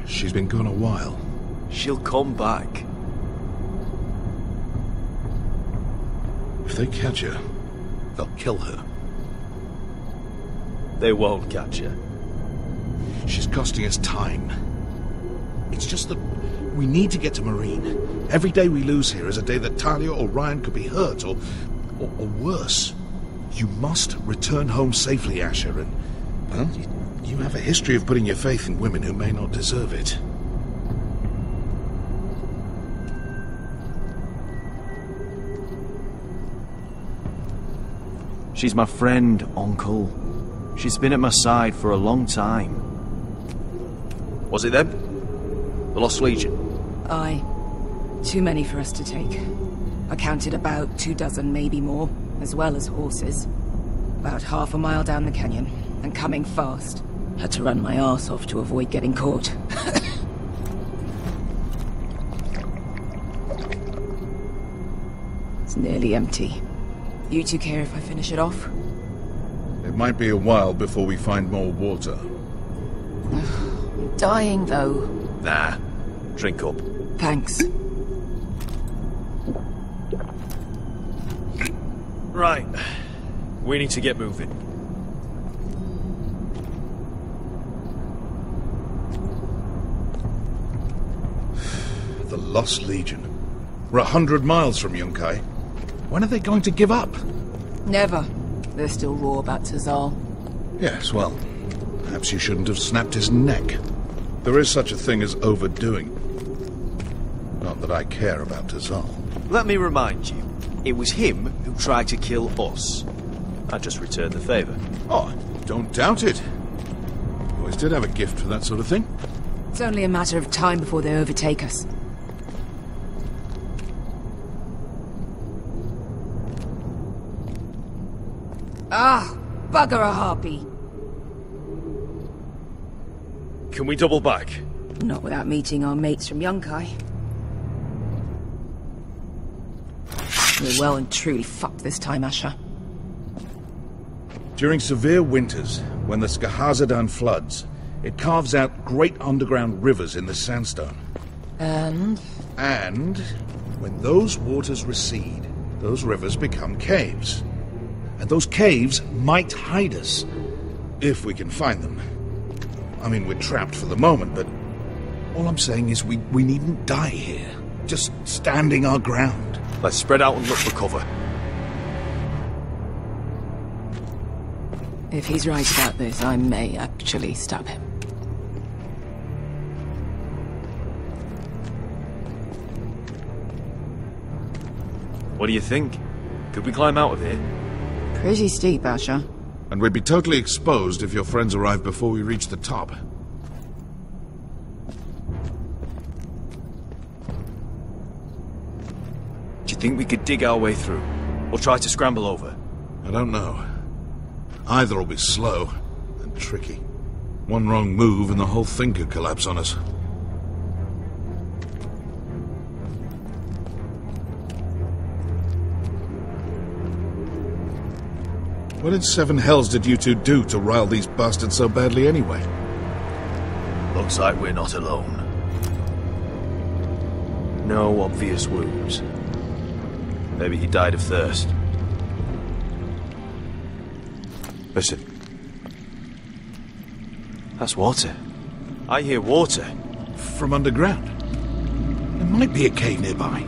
She's been gone a while. She'll come back. If they catch her, they'll kill her. They won't catch her. She's costing us time. It's just that we need to get to Marine. Every day we lose here is a day that Talia or Ryan could be hurt, or worse. You must return home safely, Asher, and, well, you have a history of putting your faith in women who may not deserve it. She's my friend, Uncle. She's been at my side for a long time. Was it them? The Lost Legion? Aye. Too many for us to take. I counted about 24, maybe more, as well as horses. About half a mile down the canyon, and coming fast. Had to run my arse off to avoid getting caught. It's nearly empty. You two care if I finish it off? It might be a while before we find more water. I'm dying, though. Nah. Drink up. Thanks. Right. We need to get moving. The Lost Legion. We're 100 miles from Yunkai. When are they going to give up? Never. They're still raw about Tazal. Yes, well, perhaps you shouldn't have snapped his neck. There is such a thing as overdoing. Not that I care about Tazal. Let me remind you, it was him who tried to kill us. I just returned the favor. Oh, don't doubt it. You always did have a gift for that sort of thing. It's only a matter of time before they overtake us. Ah, bugger a harpy. Can we double back? Not without meeting our mates from Yunkai. We're well and truly fucked this time, Asher. During severe winters, when the Skahazadan floods, it carves out great underground rivers in the sandstone. And when those waters recede, those rivers become caves. And those caves might hide us, if we can find them. I mean, we're trapped for the moment, but all I'm saying is we needn't die here. Just standing our ground. Let's spread out and look for cover. if he's right about this, I may actually stab him. What do you think? Could we climb out of here? Pretty steep, Asher. And we'd be totally exposed if your friends arrived before we reached the top. Do you think we could dig our way through? Or try to scramble over? I don't know. Either will be slow and tricky. One wrong move and the whole thing could collapse on us. What in seven hells did you two do to rile these bastards so badly anyway? Looks like we're not alone. No obvious wounds. Maybe he died of thirst. Listen. That's water. I hear water. From underground. There might be a cave nearby.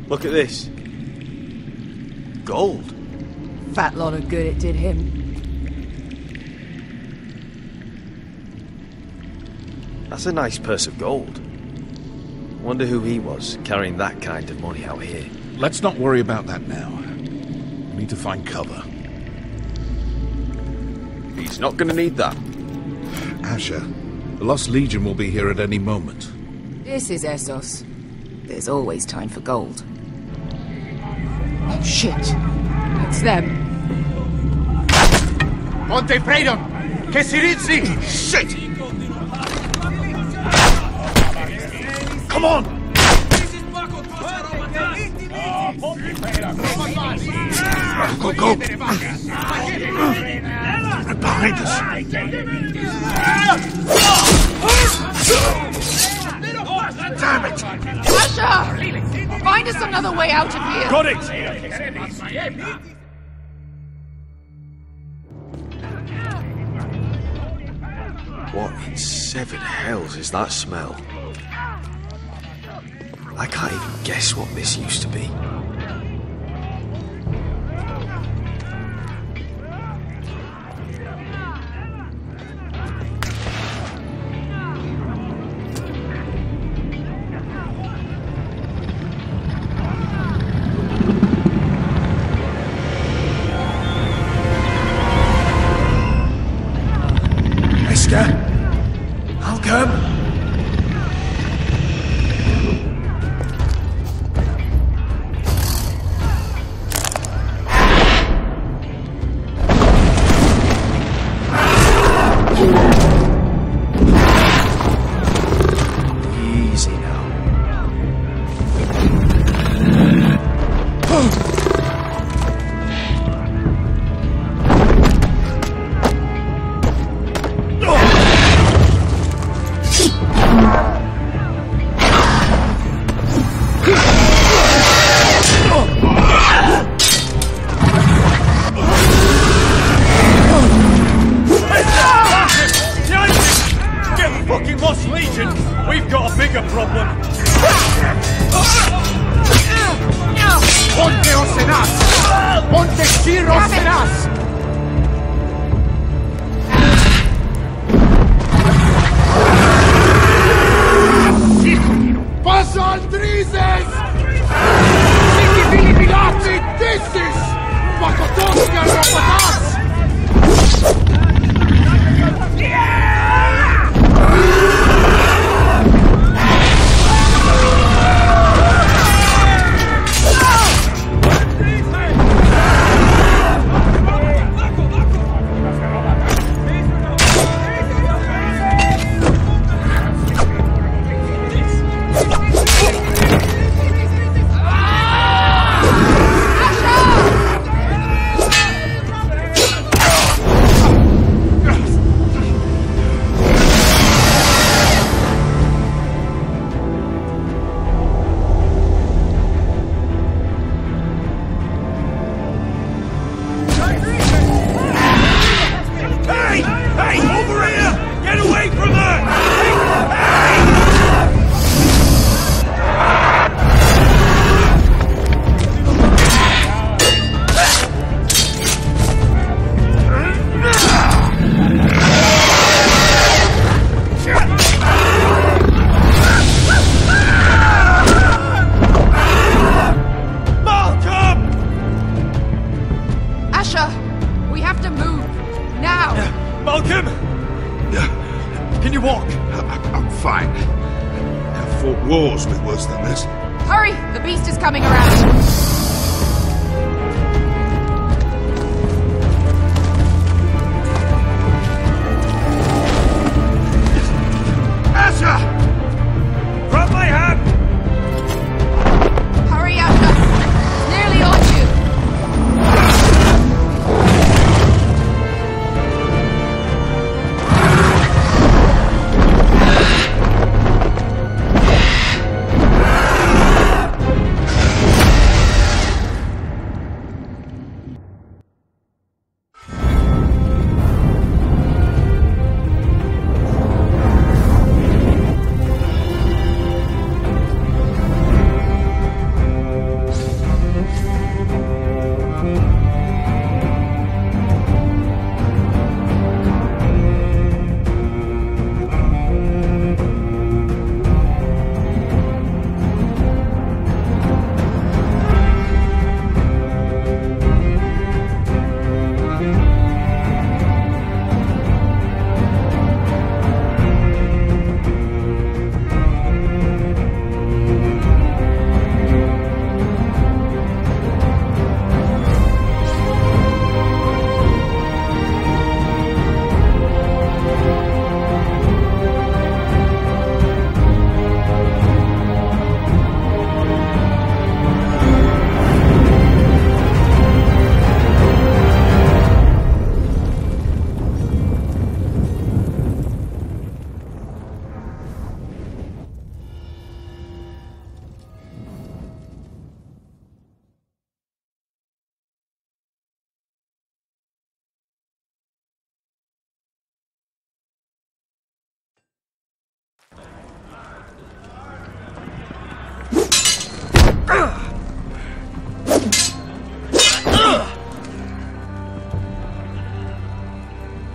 Look at this. Gold. Fat lot of good it did him. That's a nice purse of gold. Wonder who he was, carrying that kind of money out here. Let's not worry about that now. We need to find cover. He's not gonna need that. Asher, the Lost Legion will be here at any moment. This is Essos. There's always time for gold. Oh, shit. It's them. Ponte Freedom! Che si rizzi! Shit! Come on! Go, go, go! Behind us! Damn it! Asher! Find us another way out of here! Got it! What in seven hells is that smell? I can't even guess what this used to be.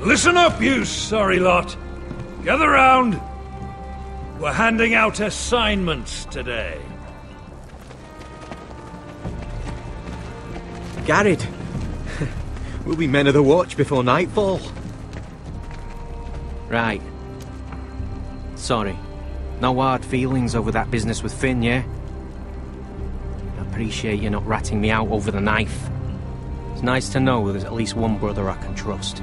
Listen up, you sorry lot. Gather round. We're handing out assignments today. Garrett, we'll be men of the watch before nightfall. Right. Sorry. No hard feelings over that business with Finn, yeah? I appreciate you not ratting me out over the knife. It's nice to know there's at least one brother I can trust.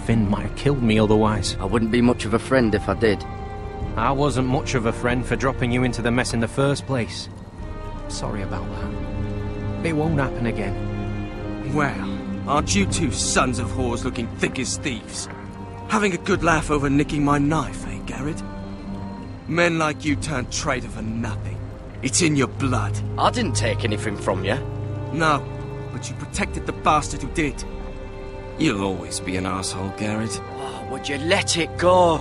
Finn might have killed me otherwise. I wouldn't be much of a friend if I did. I wasn't much of a friend for dropping you into the mess in the first place. Sorry about that. It won't happen again. Well, aren't you two sons of whores looking thick as thieves? Having a good laugh over nicking my knife, eh, Garrett? Men like you turn traitor for nothing. It's in your blood. I didn't take anything from you. No, but you protected the bastard who did. You'll always be an asshole, Garrett. Oh, would you let it go?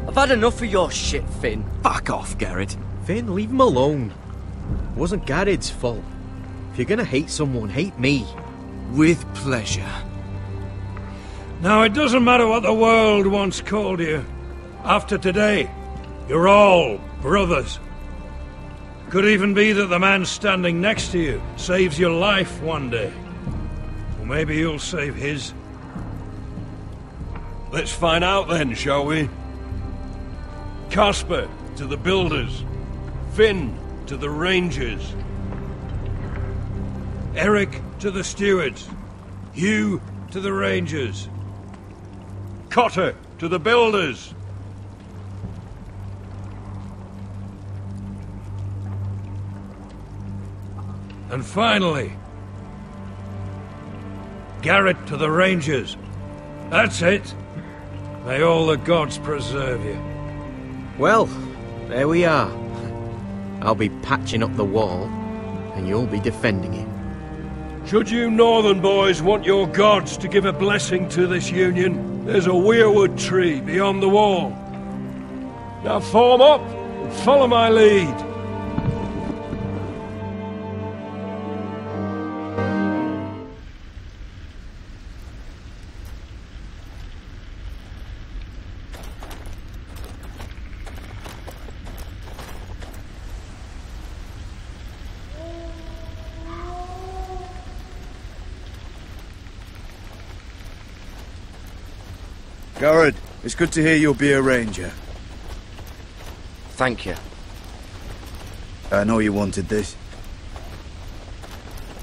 I've had enough of your shit, Finn. Fuck off, Garrett. Finn, leave him alone. It wasn't Garrett's fault. If you're gonna hate someone, hate me. With pleasure. Now, it doesn't matter what the world once called you. After today, you're all brothers. Could even be that the man standing next to you saves your life one day. Or maybe you'll save his. Let's find out then, shall we? Casper to the builders. Finn to the rangers. Eric to the stewards. Hugh to the rangers. Cotter to the builders. And finally, Garrett to the rangers. That's it. May all the gods preserve you. Well, there we are. I'll be patching up the wall, and you'll be defending it. Should you northern boys want your gods to give a blessing to this union, there's a weirwood tree beyond the wall. Now form up and follow my lead. Garrett, it's good to hear you'll be a ranger. Thank you. I know you wanted this.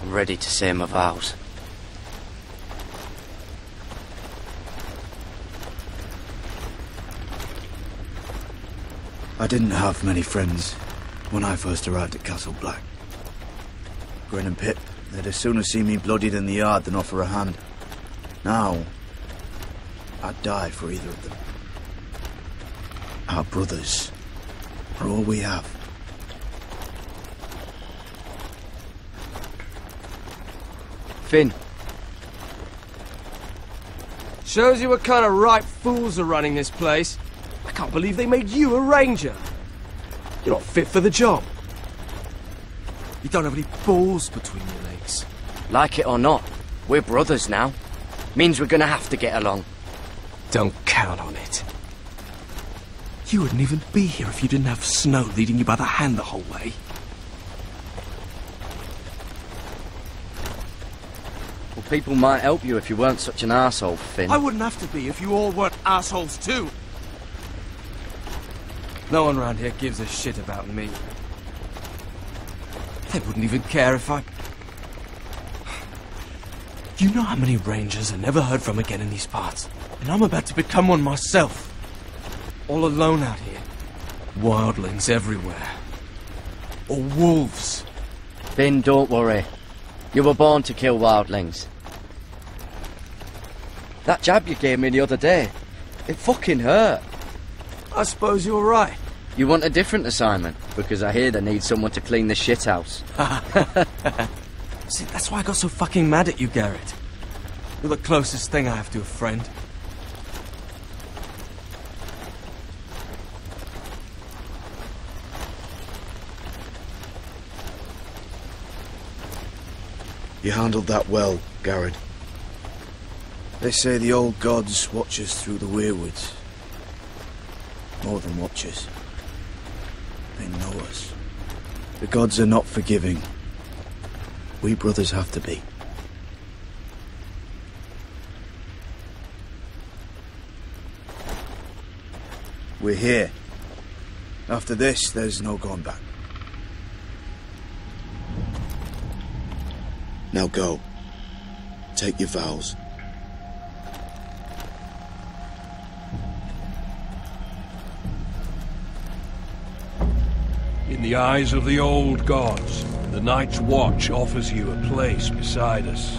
I'm ready to say my vows. I didn't have many friends when I first arrived at Castle Black. Grin and Pip, they'd as soon have seen me bloodied in the yard than offer a hand. Now, I'd die for either of them. Our brothers are all we have. Finn. Shows you what kind of ripe fools are running this place. I can't believe they made you a ranger. You're not fit for the job. You don't have any balls between your legs. Like it or not, we're brothers now. Means we're gonna have to get along. Don't count on it. You wouldn't even be here if you didn't have Snow leading you by the hand the whole way. Well, people might help you if you weren't such an arsehole, Finn. I wouldn't have to be if you all weren't assholes too. No one around here gives a shit about me. They wouldn't even care if I... You know how many rangers are never heard from again in these parts? And I'm about to become one myself. All alone out here. Wildlings everywhere. Or wolves. Finn, don't worry. You were born to kill wildlings. That jab you gave me the other day, it fucking hurt. I suppose you're right. You want a different assignment? Because I hear they need someone to clean the shithouse. See, that's why I got so fucking mad at you, Garrett. You're the closest thing I have to a friend. You handled that well, Garrett. They say the old gods watch us through the weirwoods. More than watch us. They know us. The gods are not forgiving. We brothers have to be. We're here. After this, there's no going back. Now go. Take your vows. In the eyes of the old gods, the Night's Watch offers you a place beside us.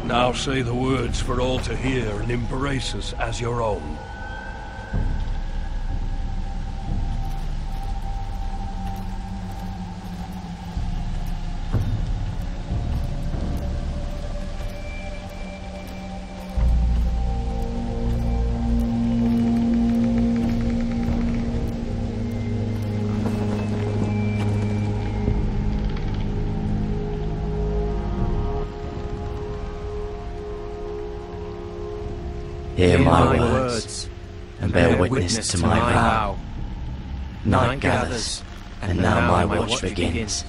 Now say the words for all to hear and embrace us as your own. Hear my words, and bear witness to my vow. Night gathers, and now my watch begins.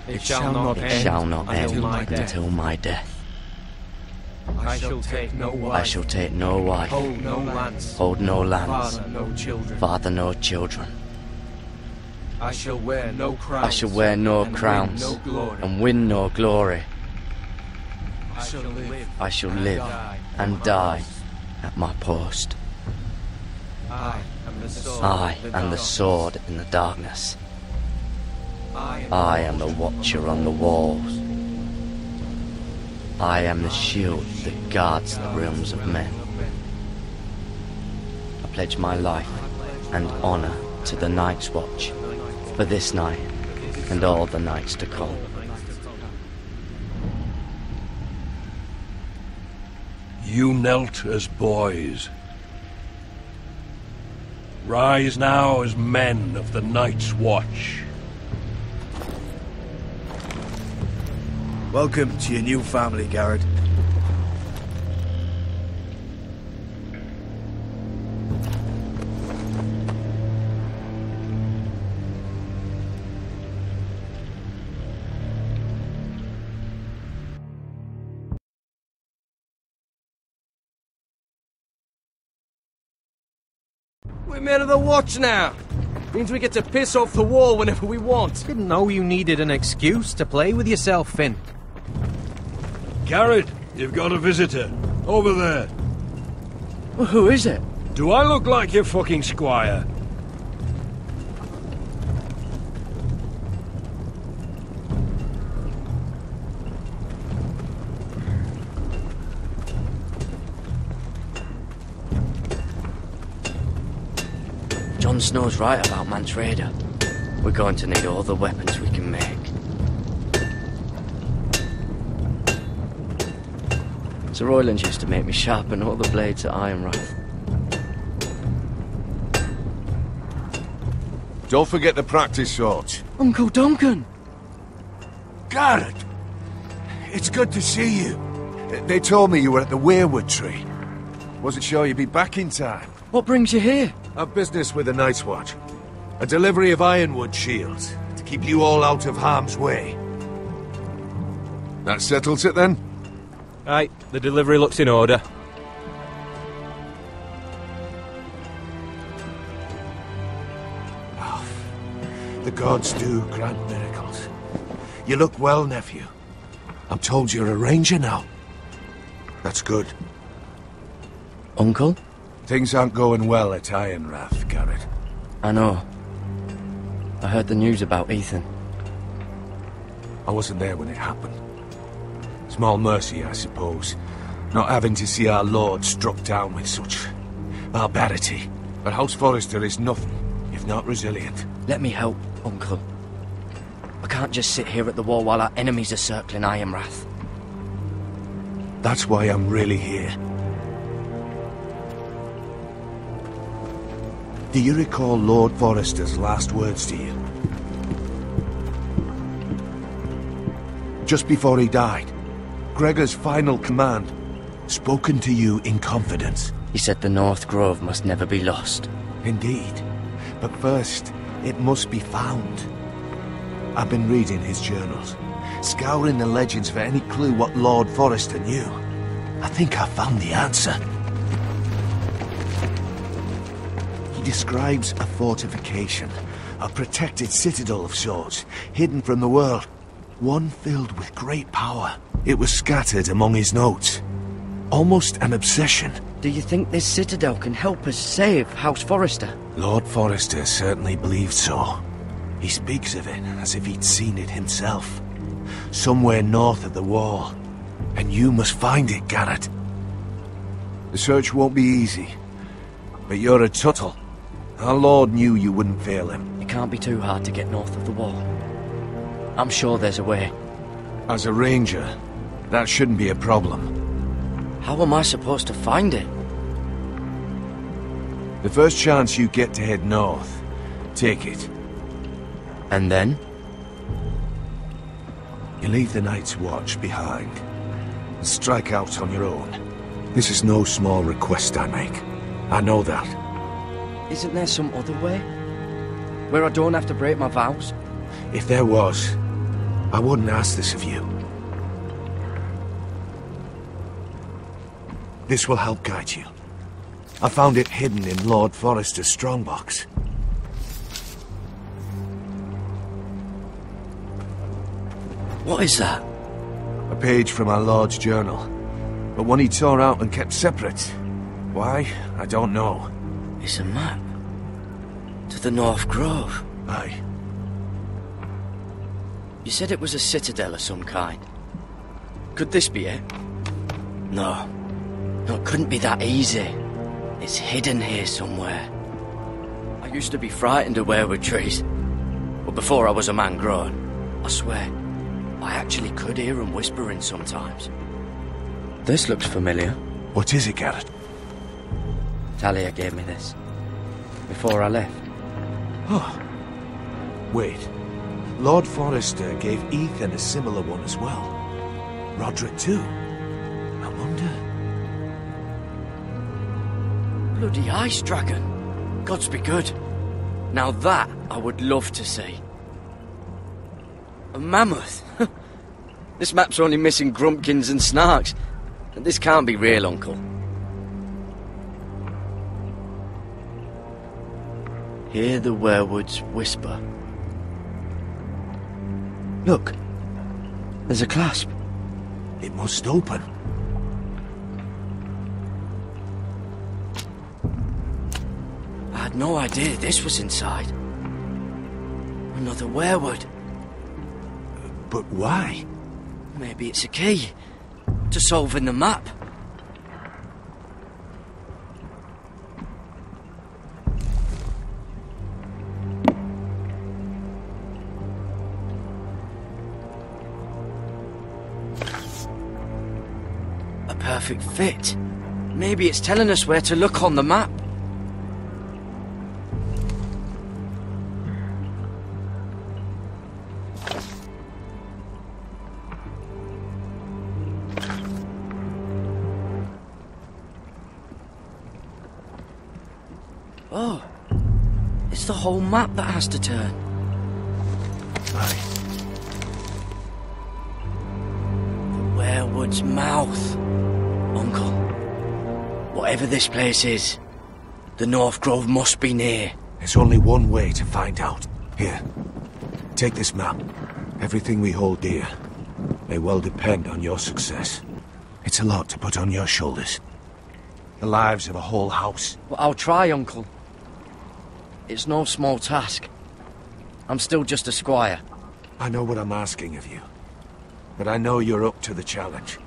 It shall not end until my death. I shall take no wife. I shall take no wife. Hold no lands. Hold no lands. Father no children. Father no children. I shall wear no crowns. I shall wear no crowns. And win no glory. I shall live and die at my post. I am the sword in the darkness. I am the watcher on the walls. I am the shield that guards the realms of men. I pledge my life and honor to the Night's Watch for this night and all the nights to come. You knelt as boys. Rise now as men of the Night's Watch. Welcome to your new family, Garrett. We're men of the watch now. Means we get to piss off the wall whenever we want. Didn't know you needed an excuse to play with yourself, Finn. Garrett, you've got a visitor. Over there. Well, who is it? Do I look like your fucking squire? Jon Snow's right about Mance Rayder. We're going to need all the weapons we can make. Sir Royland used to make me sharpen all the blades at Ironrath. Don't forget the practice swords. Uncle Duncan! Garrett! It's good to see you. They told me you were at the Weirwood Tree. Wasn't sure you'd be back in time. What brings you here? I've business with the Night's Watch. A delivery of ironwood shields to keep you all out of harm's way. That settles it then? Aye, the delivery looks in order. Oh, the gods do grant miracles. You look well, nephew. I'm told you're a ranger now. That's good. Uncle? Things aren't going well at Ironrath, Garrett. I know. I heard the news about Ethan. I wasn't there when it happened. Small mercy, I suppose, not having to see our lord struck down with such barbarity. But House Forrester is nothing if not resilient. Let me help, Uncle. I can't just sit here at the wall while our enemies are circling Ironrath. That's why I'm really here. Do you recall Lord Forrester's last words to you? Just before he died. Gregor's final command. Spoken to you in confidence. He said the North Grove must never be lost. Indeed. But first, it must be found. I've been reading his journals, scouring the legends for any clue what Lord Forrester knew. I think I found the answer. He describes a fortification, a protected citadel of sorts, hidden from the world. One filled with great power. It was scattered among his notes. Almost an obsession. Do you think this citadel can help us save House Forrester? Lord Forrester certainly believed so. He speaks of it as if he'd seen it himself. Somewhere north of the wall. And you must find it, Garrett. The search won't be easy. But you're a Tuttle. Our Lord knew you wouldn't fail him. It can't be too hard to get north of the wall. I'm sure there's a way. As a ranger, that shouldn't be a problem. How am I supposed to find it? The first chance you get to head north, take it. And then? You leave the Night's Watch behind, and strike out on your own. This is no small request I make. I know that. Isn't there some other way? Where I don't have to break my vows? If there was, I wouldn't ask this of you. This will help guide you. I found it hidden in Lord Forrester's strongbox. What is that? A page from our Lord's journal, but one he tore out and kept separate. Why? I don't know. It's a map. To the North Grove. Aye. You said it was a citadel of some kind. Could this be it? No. No, it couldn't be that easy. It's hidden here somewhere. I used to be frightened of weirwood trees. But before I was a man grown, I swear, I actually could hear them whispering sometimes. This looks familiar. What is it, Garrett? Talia gave me this. Before I left. Oh. Wait. Lord Forrester gave Ethan a similar one as well. Roderick too. I wonder... Bloody ice dragon. Gods be good. Now that I would love to see. A mammoth. This map's only missing grumpkins and snarks. This can't be real, Uncle. Hear the weirwoods whisper. Look. There's a clasp. It must open. I had no idea this was inside. Another weirwood. But why? Maybe it's a key to solving the map. A perfect fit. Maybe it's telling us where to look on the map. Oh, it's the whole map that has to turn. Aye. The weirwood's mouth. Uncle, whatever this place is, the North Grove must be near. There's only one way to find out. Here, take this map. Everything we hold dear may well depend on your success. It's a lot to put on your shoulders. The lives of a whole house. Well, I'll try, Uncle. It's no small task. I'm still just a squire. I know what I'm asking of you, but I know you're up to the challenge.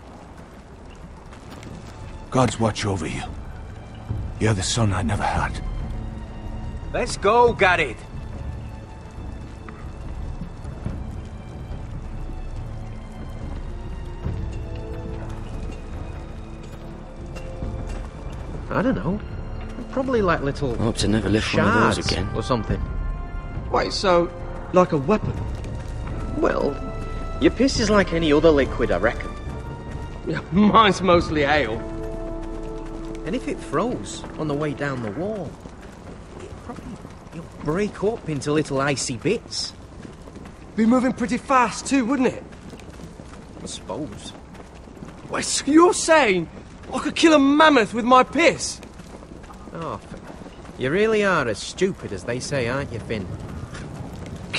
God's watch over you. You're the son I never had. Let's go, Garrett. I don't know. Probably like little... I hope to never lift one of those again. Or something. Wait, so, like a weapon? Well, your piss is like any other liquid, I reckon. Yeah, mine's mostly ale. And if it froze on the way down the wall, it'd probably break up into little icy bits. Be moving pretty fast too, wouldn't it? I suppose. Wait, so you're saying I could kill a mammoth with my piss? Oh, you really are as stupid as they say, aren't you, Finn?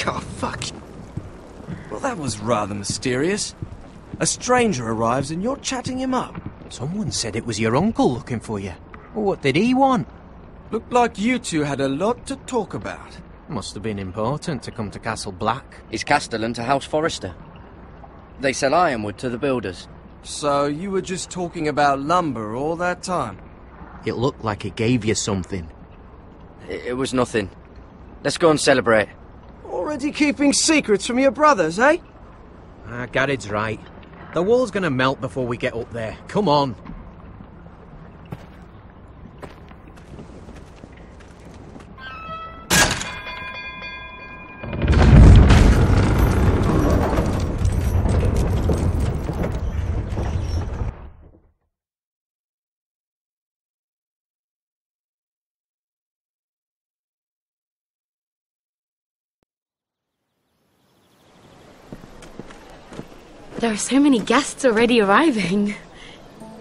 God, fuck. Well, that was rather mysterious. A stranger arrives and you're chatting him up. Someone said it was your uncle looking for you. Well, what did he want? Looked like you two had a lot to talk about. Must have been important to come to Castle Black. Is Castellan to House Forrester. They sell ironwood to the builders. So you were just talking about lumber all that time? It looked like it gave you something. It was nothing. Let's go and celebrate. Already keeping secrets from your brothers, eh? Gared's right. The wall's gonna melt before we get up there. Come on. There are so many guests already arriving.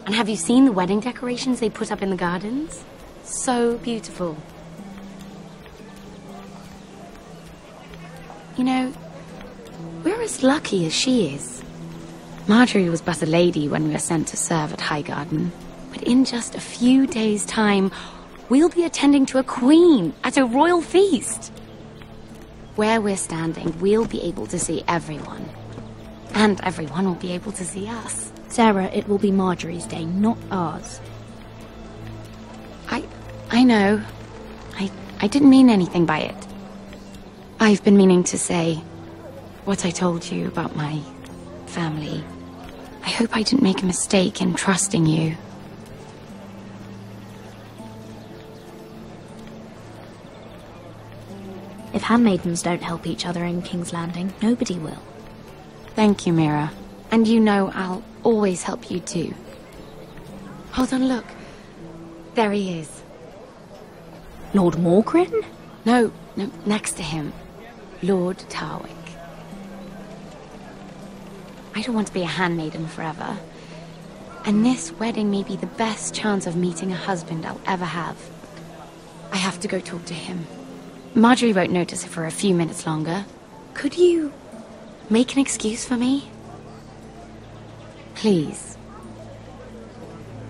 And have you seen the wedding decorations they put up in the gardens? So beautiful. You know, we're as lucky as she is. Marjorie was but a lady when we were sent to serve at Highgarden. But in just a few days' time, we'll be attending to a queen at a royal feast. Where we're standing, we'll be able to see everyone. And everyone will be able to see us. Sarah, it will be Marjorie's day, not ours. I know. I didn't mean anything by it. I've been meaning to say what I told you about my family. I hope I didn't make a mistake in trusting you. If handmaidens don't help each other in King's Landing, nobody will. Thank you, Mira. And you know I'll always help you too. Hold on, look. There he is. Lord Morgrin? No, next to him. Lord Tarwick. I don't want to be a handmaiden forever. And this wedding may be the best chance of meeting a husband I'll ever have. I have to go talk to him. Marjorie won't notice it for a few minutes longer. Could you make an excuse for me? Please.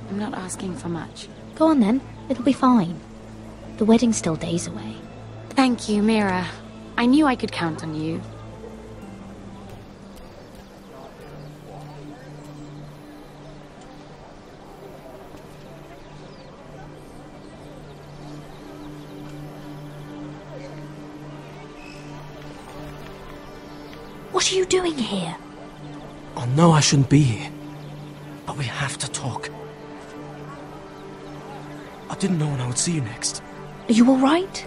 I'm not asking for much. Go on then, it'll be fine. The wedding's still days away. Thank you, Mira. I knew I could count on you. What are you doing here? I know I shouldn't be here, but we have to talk. I didn't know when I would see you next. Are you all right?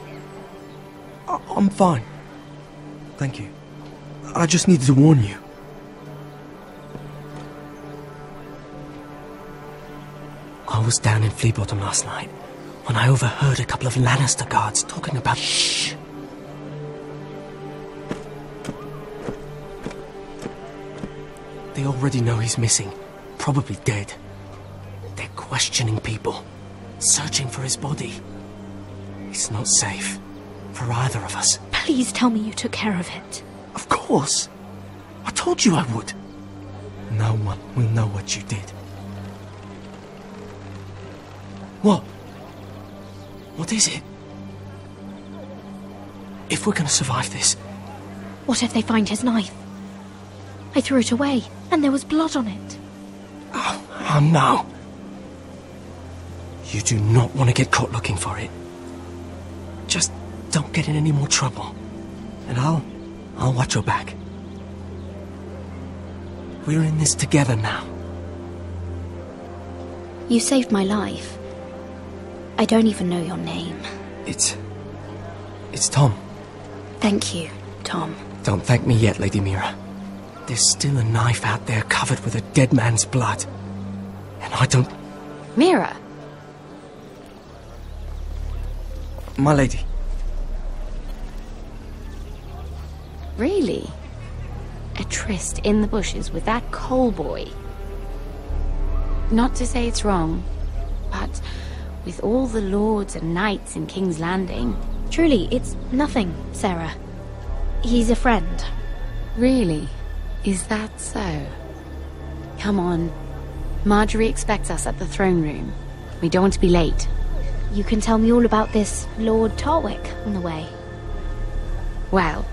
I'm fine. Thank you. I just needed to warn you. I was down in Flea Bottom last night when I overheard a couple of Lannister guards talking about... Shh! They already know he's missing. Probably dead. They're questioning people. Searching for his body. It's not safe. For either of us. Please tell me you took care of it. Of course. I told you I would. No one will know what you did. What? What is it? If we're gonna survive this... What if they find his knife? I threw it away, and there was blood on it. Oh no. You do not want to get caught looking for it. Just don't get in any more trouble. And I'll watch your back. We're in this together now. You saved my life. I don't even know your name. It's Tom. Thank you, Tom. Don't thank me yet, Lady Mira. There's still a knife out there covered with a dead man's blood. And I don't... Mira, My lady. really? A tryst in the bushes with that coal boy? Not to say it's wrong, but with all the lords and knights in King's Landing... Truly, it's nothing, Sarah. He's a friend. Really? Is that so? Come on. Marjorie expects us at the throne room. We don't want to be late. You can tell me all about this Lord Tarwick on the way. Well,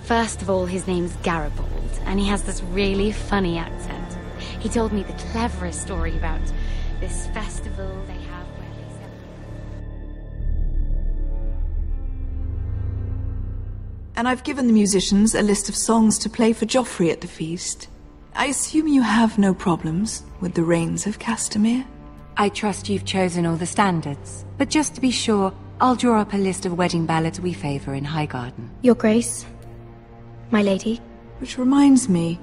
first of all, his name's Garibaldi, and he has this really funny accent. He told me the cleverest story about this festival they have where they And I've given the musicians a list of songs to play for Joffrey at the feast. I assume you have no problems with the Rains of Castamere? I trust you've chosen all the standards, but just to be sure, I'll draw up a list of wedding ballads we favor in Highgarden. Your Grace, my lady. Which reminds me,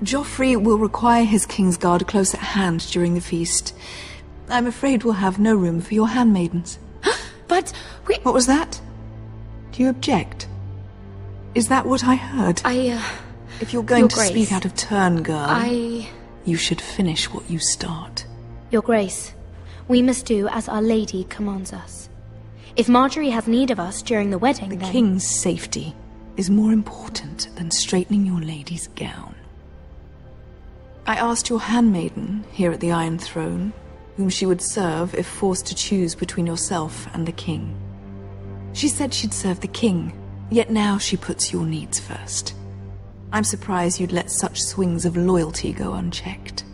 Joffrey will require his Kingsguard close at hand during the feast. I'm afraid we'll have no room for your handmaidens. But we... What was that? Do you object? Is that what I heard? If you're going to speak out of turn, girl, you should finish what you start. Your Grace, we must do as Our Lady commands us. If Marjorie has need of us during the wedding, The then... King's safety is more important than straightening your lady's gown. I asked your handmaiden here at the Iron Throne whom she would serve if forced to choose between yourself and the King. She said she'd serve the King, yet now she puts your needs first. I'm surprised you'd let such swings of loyalty go unchecked.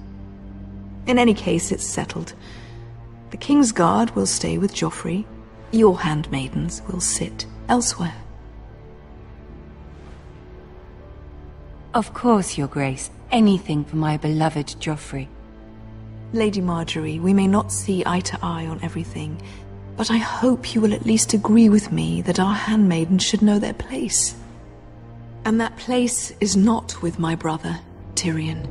In any case, it's settled. The Kingsguard will stay with Joffrey. Your handmaidens will sit elsewhere. Of course, Your Grace. Anything for my beloved Joffrey. Lady Marjorie, we may not see eye to eye on everything, but I hope you will at least agree with me that our handmaidens should know their place. And that place is not with my brother, Tyrion.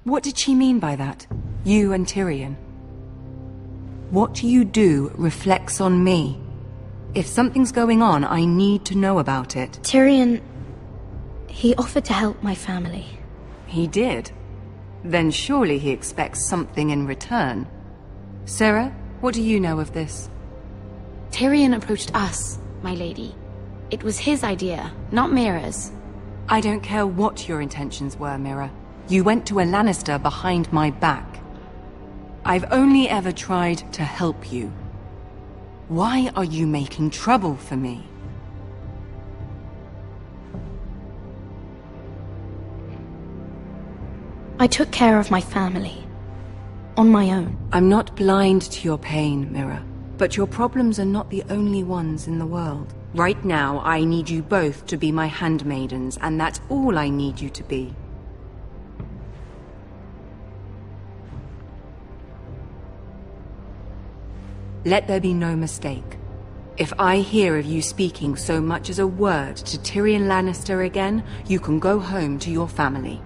What did she mean by that? You and Tyrion? What you do reflects on me. If something's going on, I need to know about it. Tyrion... he offered to help my family. He did? Then surely he expects something in return. Sarah, what do you know of this? Tyrion approached us, my lady. It was his idea, not Mira's. I don't care what your intentions were, Mira. You went to a Lannister behind my back. I've only ever tried to help you. Why are you making trouble for me? I took care of my family. On my own. I'm not blind to your pain, Mira. But your problems are not the only ones in the world. Right now, I need you both to be my handmaidens, and that's all I need you to be. Let there be no mistake. If I hear of you speaking so much as a word to Tyrion Lannister again, you can go home to your family.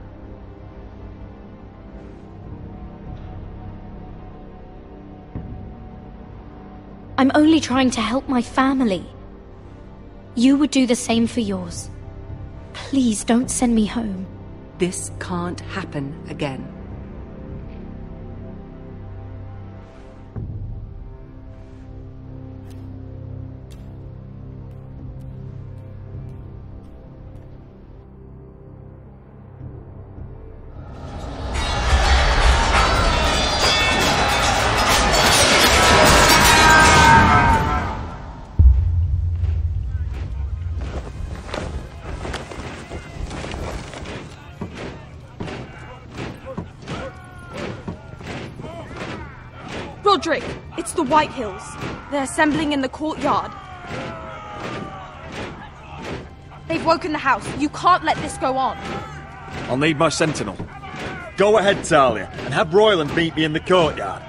I'm only trying to help my family. You would do the same for yours. Please don't send me home. This can't happen again. Roderick, it's the White Hills. They're assembling in the courtyard. They've woken the house. You can't let this go on. I'll need my sentinel. Go ahead, Talia, and have Royland meet me in the courtyard.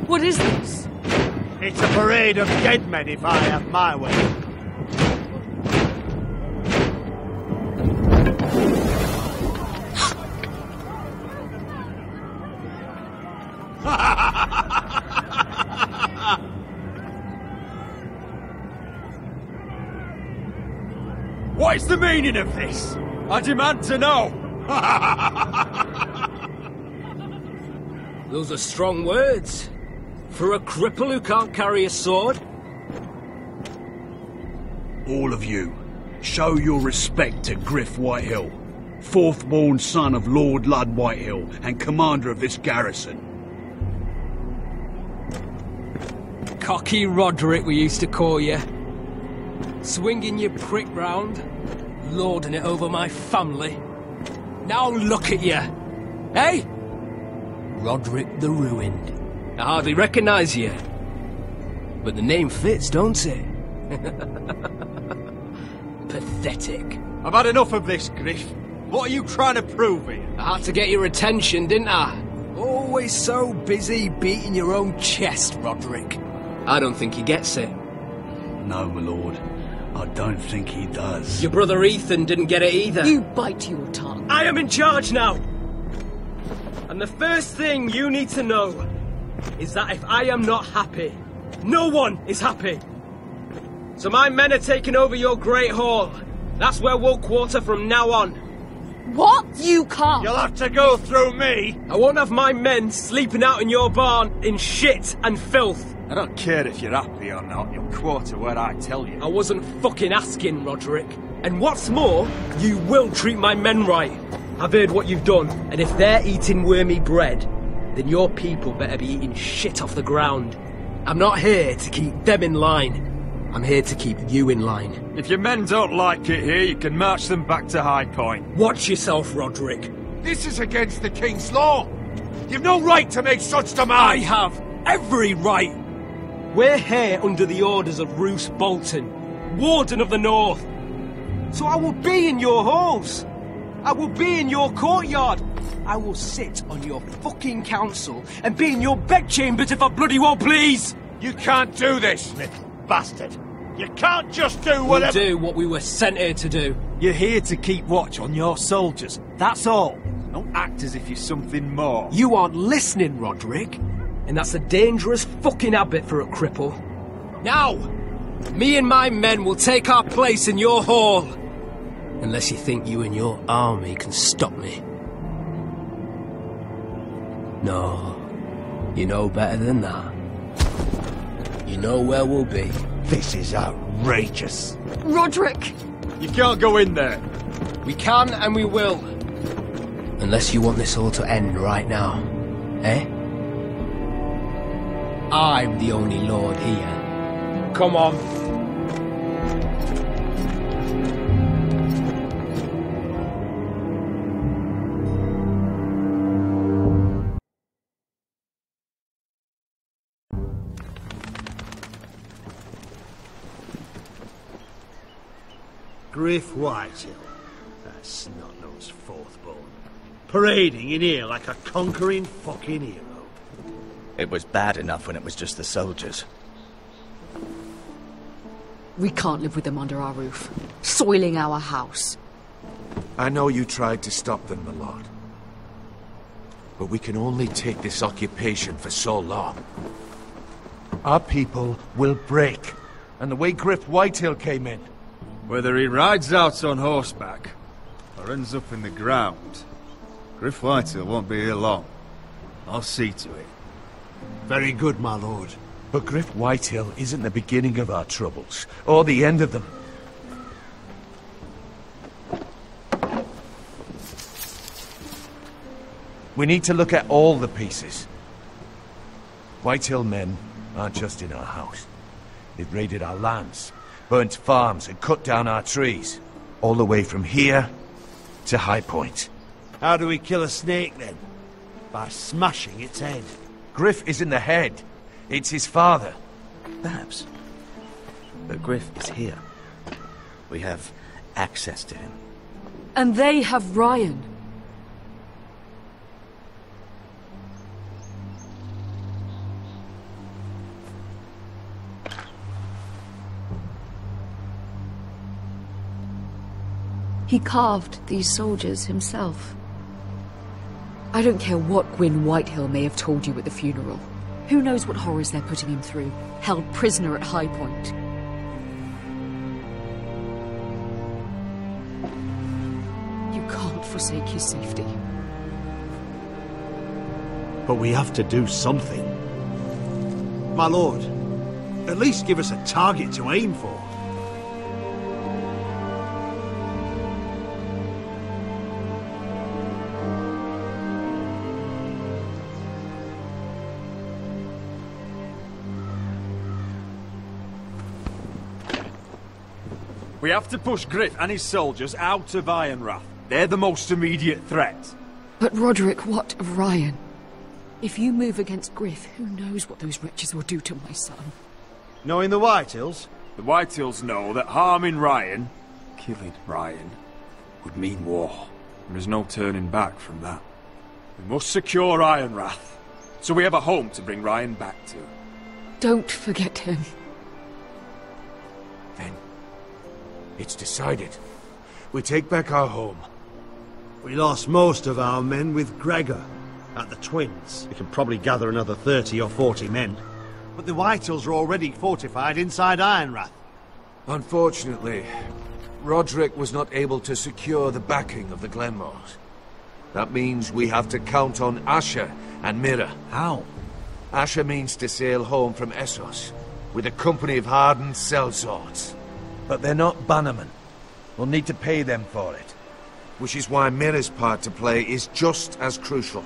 What is this? It's a parade of dead men if I have my way. What is the meaning of this? I demand to know! Those are strong words. For a cripple who can't carry a sword? All of you, show your respect to Griff Whitehill, fourth-born son of Lord Ludd Whitehill and commander of this garrison. Cocky Roderick, we used to call you. Swinging your prick round, lording it over my family. Now look at you! Hey? Roderick the Ruined. I hardly recognise you. But the name fits, don't it? Pathetic. I've had enough of this, Griff. What are you trying to prove here? I had to get your attention, didn't I? Always so busy beating your own chest, Roderick. I don't think he gets it. No, my lord. I don't think he does. Your brother Ethan didn't get it either. You bite your tongue. I am in charge now! And the first thing you need to know is that if I am not happy, no one is happy. So my men are taking over your Great Hall. That's where we'll quarter from now on. What? You can't. You'll have to go through me. I won't have my men sleeping out in your barn in shit and filth. I don't care if you're happy or not. You'll quarter where I tell you. I wasn't fucking asking, Roderick. And what's more, you will treat my men right. I've heard what you've done, and if they're eating wormy bread, then your people better be eating shit off the ground. I'm not here to keep them in line. I'm here to keep you in line. If your men don't like it here, you can march them back to High Point. Watch yourself, Roderick. This is against the King's law. You've no right to make such demands. I have every right. We're here under the orders of Roose Bolton, Warden of the North. So I will be in your halls. I will be in your courtyard. I will sit on your fucking council and be in your bedchambers if I bloody well please. You can't do this, little bastard. You can't just do whatever... We'll do what we were sent here to do. You're here to keep watch on your soldiers. That's all. Don't act as if you're something more. You aren't listening, Roderick. And that's a dangerous fucking habit for a cripple. Now, me and my men will take our place in your hall. Unless you think you and your army can stop me. No, you know better than that. You know where we'll be. This is outrageous. Roderick! You can't go in there. We can and we will. Unless you want this all to end right now. Eh? I'm the only lord here. Come on. Griff Whitehill. That snot-nosed fourth-born. Parading in here like a conquering fucking hero. It was bad enough when it was just the soldiers. We can't live with them under our roof, soiling our house. I know you tried to stop them, my lord. But we can only take this occupation for so long. Our people will break. And the way Griff Whitehill came in... Whether he rides out on horseback or ends up in the ground, Griff Whitehill won't be here long. I'll see to it. Very good, my lord. But Griff Whitehill isn't the beginning of our troubles, or the end of them. We need to look at all the pieces. Whitehill men aren't just in our house. They've raided our lands, burnt farms and cut down our trees. All the way from here to High Point. How do we kill a snake, then? By smashing its head. Griff isn't the head. It's his father. Perhaps. But Griff is here. We have access to him. And they have Ryan. He carved these soldiers himself. I don't care what Gwyn Whitehill may have told you at the funeral. Who knows what horrors they're putting him through, held prisoner at High Point. You can't forsake his safety. But we have to do something. My lord, at least give us a target to aim for. We have to push Griff and his soldiers out of Ironrath. They're the most immediate threat. But Roderick, what of Ryan? If you move against Griff, who knows what those wretches will do to my son? Knowing the Whitehills? The Whitehills know that harming Ryan, killing Ryan, would mean war. There is no turning back from that. We must secure Ironrath, so we have a home to bring Ryan back to. Don't forget him. Then, it's decided. We take back our home. We lost most of our men with Gregor at the Twins. We can probably gather another 30 or 40 men. But the Whitehills are already fortified inside Ironrath. Unfortunately, Roderick was not able to secure the backing of the Glenmores. That means we have to count on Asher and Mira. How? Asher means to sail home from Essos with a company of hardened sellswords. But they're not bannermen. We'll need to pay them for it. Which is why Mira's part to play is just as crucial.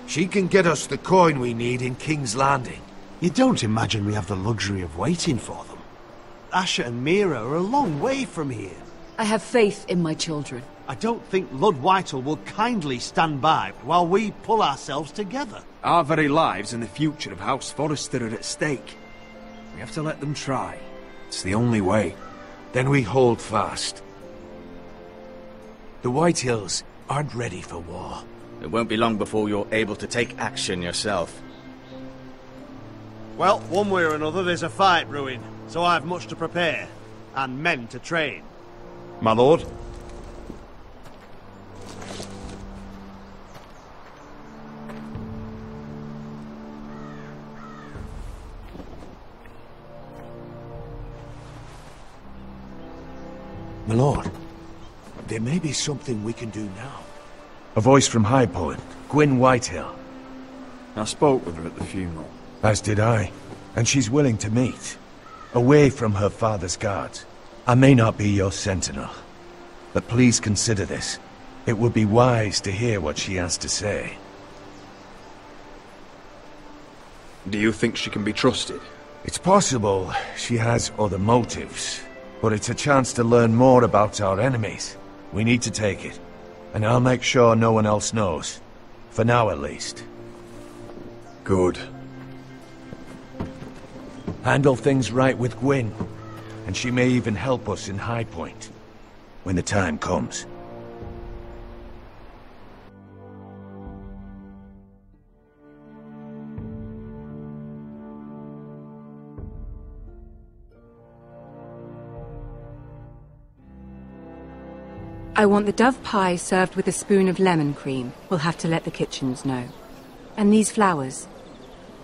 She can get us the coin we need in King's Landing. You don't imagine we have the luxury of waiting for them? Asher and Mira are a long way from here. I have faith in my children. I don't think Lord Whitehill will kindly stand by while we pull ourselves together. Our very lives and the future of House Forrester are at stake. We have to let them try. It's the only way. Then we hold fast. The Whitehills aren't ready for war. It won't be long before you're able to take action yourself. Well, one way or another there's a fight brewing, so I've much to prepare, and men to train. My lord? My lord, there may be something we can do now. A voice from High Point, Gwyn Whitehill. I spoke with her at the funeral. As did I. And she's willing to meet. Away from her father's guards. I may not be your sentinel. But please consider this. It would be wise to hear what she has to say. Do you think she can be trusted? It's possible she has other motives. But it's a chance to learn more about our enemies. We need to take it. And I'll make sure no one else knows. For now, at least. Good. Handle things right with Gwyn. And she may even help us in High Point. When the time comes. I want the dove pie served with a spoon of lemon cream. We'll have to let the kitchens know. And these flowers.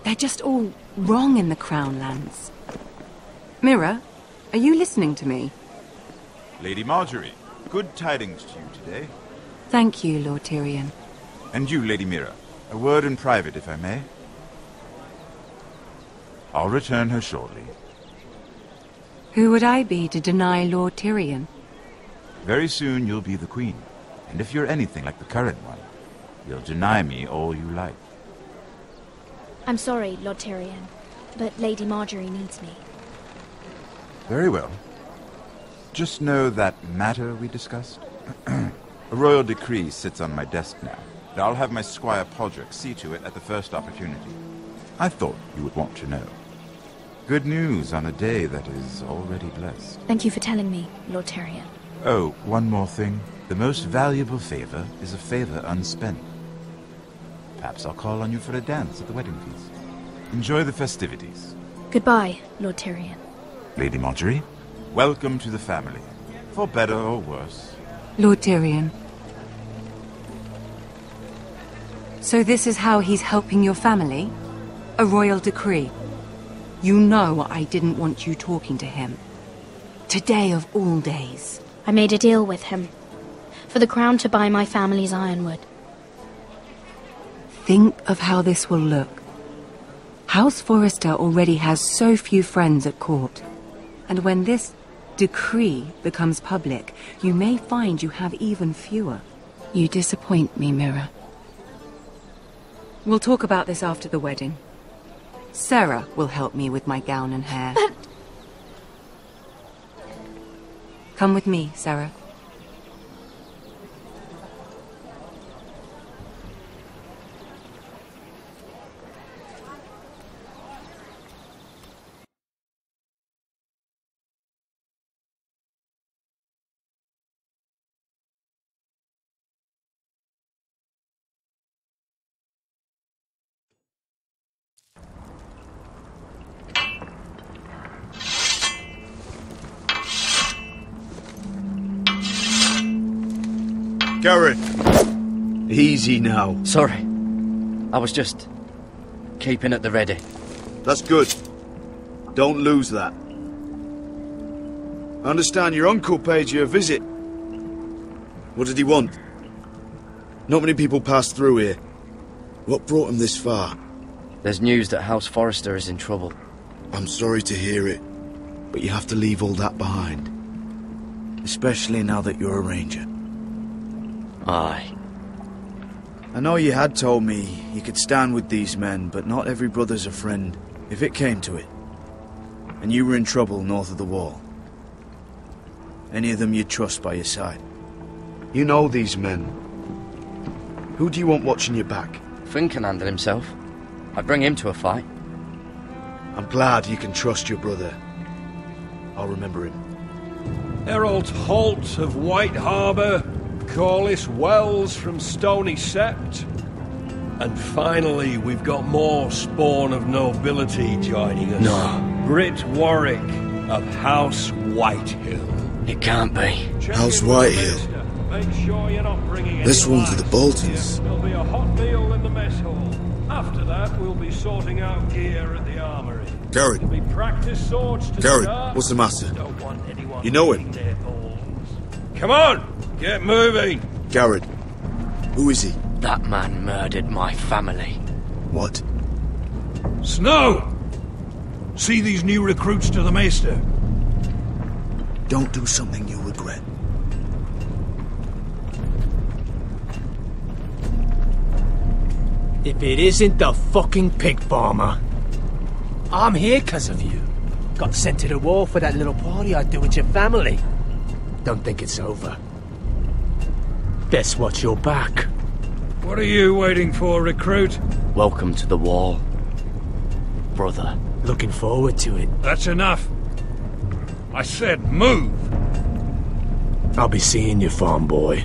They're just all wrong in the Crown lands. Mira, are you listening to me? Lady Marjorie, good tidings to you today. Thank you, Lord Tyrion. And you, Lady Mira. A word in private, if I may. I'll return her shortly. Who would I be to deny Lord Tyrion? Very soon you'll be the queen. And if you're anything like the current one, you'll deny me all you like. I'm sorry, Lord Tyrion, but Lady Marjorie needs me. Very well. Just know that matter we discussed? A royal decree sits on my desk now. And I'll have my squire Podrick see to it at the first opportunity. I thought you would want to know. Good news on a day that is already blessed. Thank you for telling me, Lord Tyrion. Oh, one more thing. The most valuable favor is a favor unspent. Perhaps I'll call on you for a dance at the wedding feast. Enjoy the festivities. Goodbye, Lord Tyrion. Lady Marjorie, welcome to the family. For better or worse. Lord Tyrion. So this is how he's helping your family? A royal decree? You know I didn't want you talking to him. Today of all days. I made a deal with him. For the crown to buy my family's ironwood. Think of how this will look. House Forrester already has so few friends at court. And when this decree becomes public, you may find you have even fewer. You disappoint me, Mira. We'll talk about this after the wedding. Sarah will help me with my gown and hair. But... Come with me, Sarah. Garrett! Easy now. Sorry. I was just keeping at the ready. That's good. Don't lose that. I understand your uncle paid you a visit. What did he want? Not many people pass through here. What brought him this far? There's news that House Forrester is in trouble. I'm sorry to hear it, but you have to leave all that behind. Especially now that you're a ranger. Aye. I know you had told me you could stand with these men, but not every brother's a friend, if it came to it. And you were in trouble north of the wall. Any of them you'd trust by your side. You know these men. Who do you want watching your back? Finn can handle himself. I'd bring him to a fight. I'm glad you can trust your brother. I'll remember him. Harold Holt of White Harbour, Corliss Wells from Stony Sept. And finally, we've got more spawn of nobility joining us. No. Britt Warwick of House Whitehill. It can't be. House Whitehill. Make sure you're not bringing This any one's to the Boltons. There'll be a hot meal in the mess hall. After that, we'll be sorting out gear at the armory. Garrett. There'll be practice swords to Garrett, start. what's the matter? Don't want anyone You know him? licking their balls. Come on! Get moving! Garrett. Who is he? That man murdered my family. What? Snow! See these new recruits to the Maester? Don't do something you'll regret. If it isn't the fucking pig farmer. I'm here 'cause of you. Got sent to the war for that little party I do with your family. Don't think it's over. Best watch your back. What are you waiting for, recruit? Welcome to the wall, brother. Looking forward to it. That's enough. I said move. I'll be seeing you, farm boy.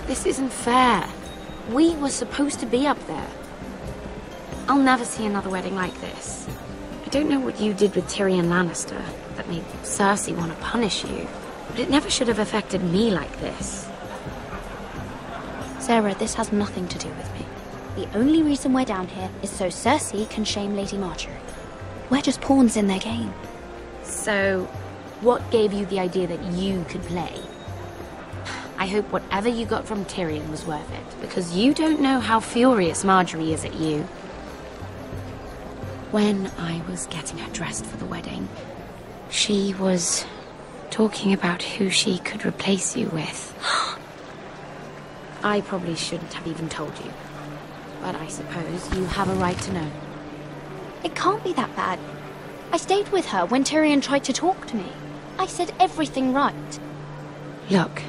This isn't fair. We were supposed to be up there. I'll never see another wedding like this. I don't know what you did with Tyrion Lannister that made Cersei want to punish you, but it never should have affected me like this. Sarah, this has nothing to do with me. The only reason we're down here is so Cersei can shame Lady Marjorie. We're just pawns in their game. So, what gave you the idea that you could play? I hope whatever you got from Tyrion was worth it, because you don't know how furious Marjorie is at you. When I was getting her dressed for the wedding, she was talking about who she could replace you with. I probably shouldn't have even told you, but I suppose you have a right to know. It can't be that bad. I stayed with her when Tyrion tried to talk to me. I said everything right. Look,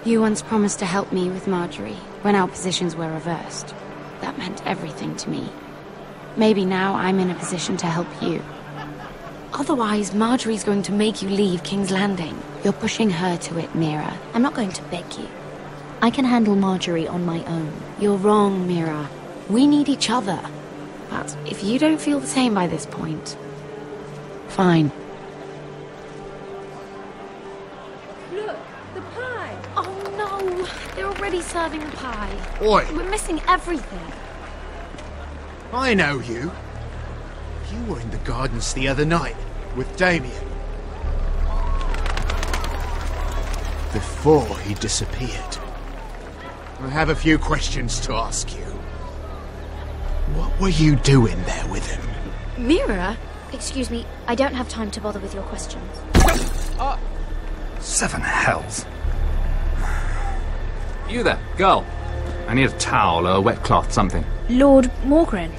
you once promised to help me with Marjorie when our positions were reversed. That meant everything to me. Maybe now I'm in a position to help you. Otherwise, Marjorie's going to make you leave King's Landing. You're pushing her to it, Mira. I'm not going to beg you. I can handle Marjorie on my own. You're wrong, Mira. We need each other. But if you don't feel the same by this point, fine. Look, the pie! Oh no! They're already serving the pie. Oi! We're missing everything. I know you. You were in the gardens the other night with Damien. Before he disappeared. I have a few questions to ask you. What were you doing there with him? Mira? Excuse me, I don't have time to bother with your questions. Seven hells. You there, girl. I need a towel or a wet cloth, something. Lord Morgren.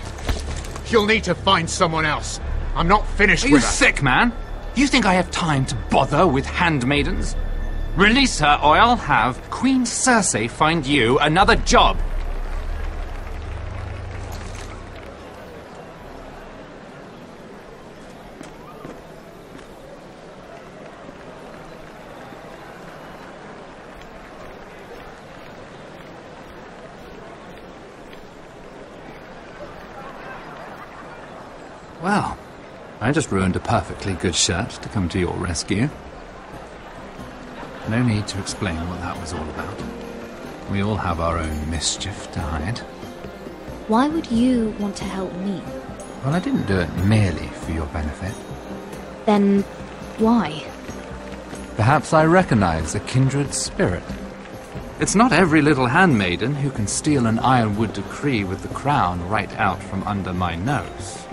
You'll need to find someone else. I'm not finished Are with you her. sick, man? You think I have time to bother with handmaidens? Release her, or I'll have Queen Cersei find you another job. Well, I just ruined a perfectly good shirt to come to your rescue. No need to explain what that was all about. We all have our own mischief to hide. Why would you want to help me? Well, I didn't do it merely for your benefit. Then, why? Perhaps I recognize a kindred spirit. It's not every little handmaiden who can steal an ironwood decree with the crown right out from under my nose.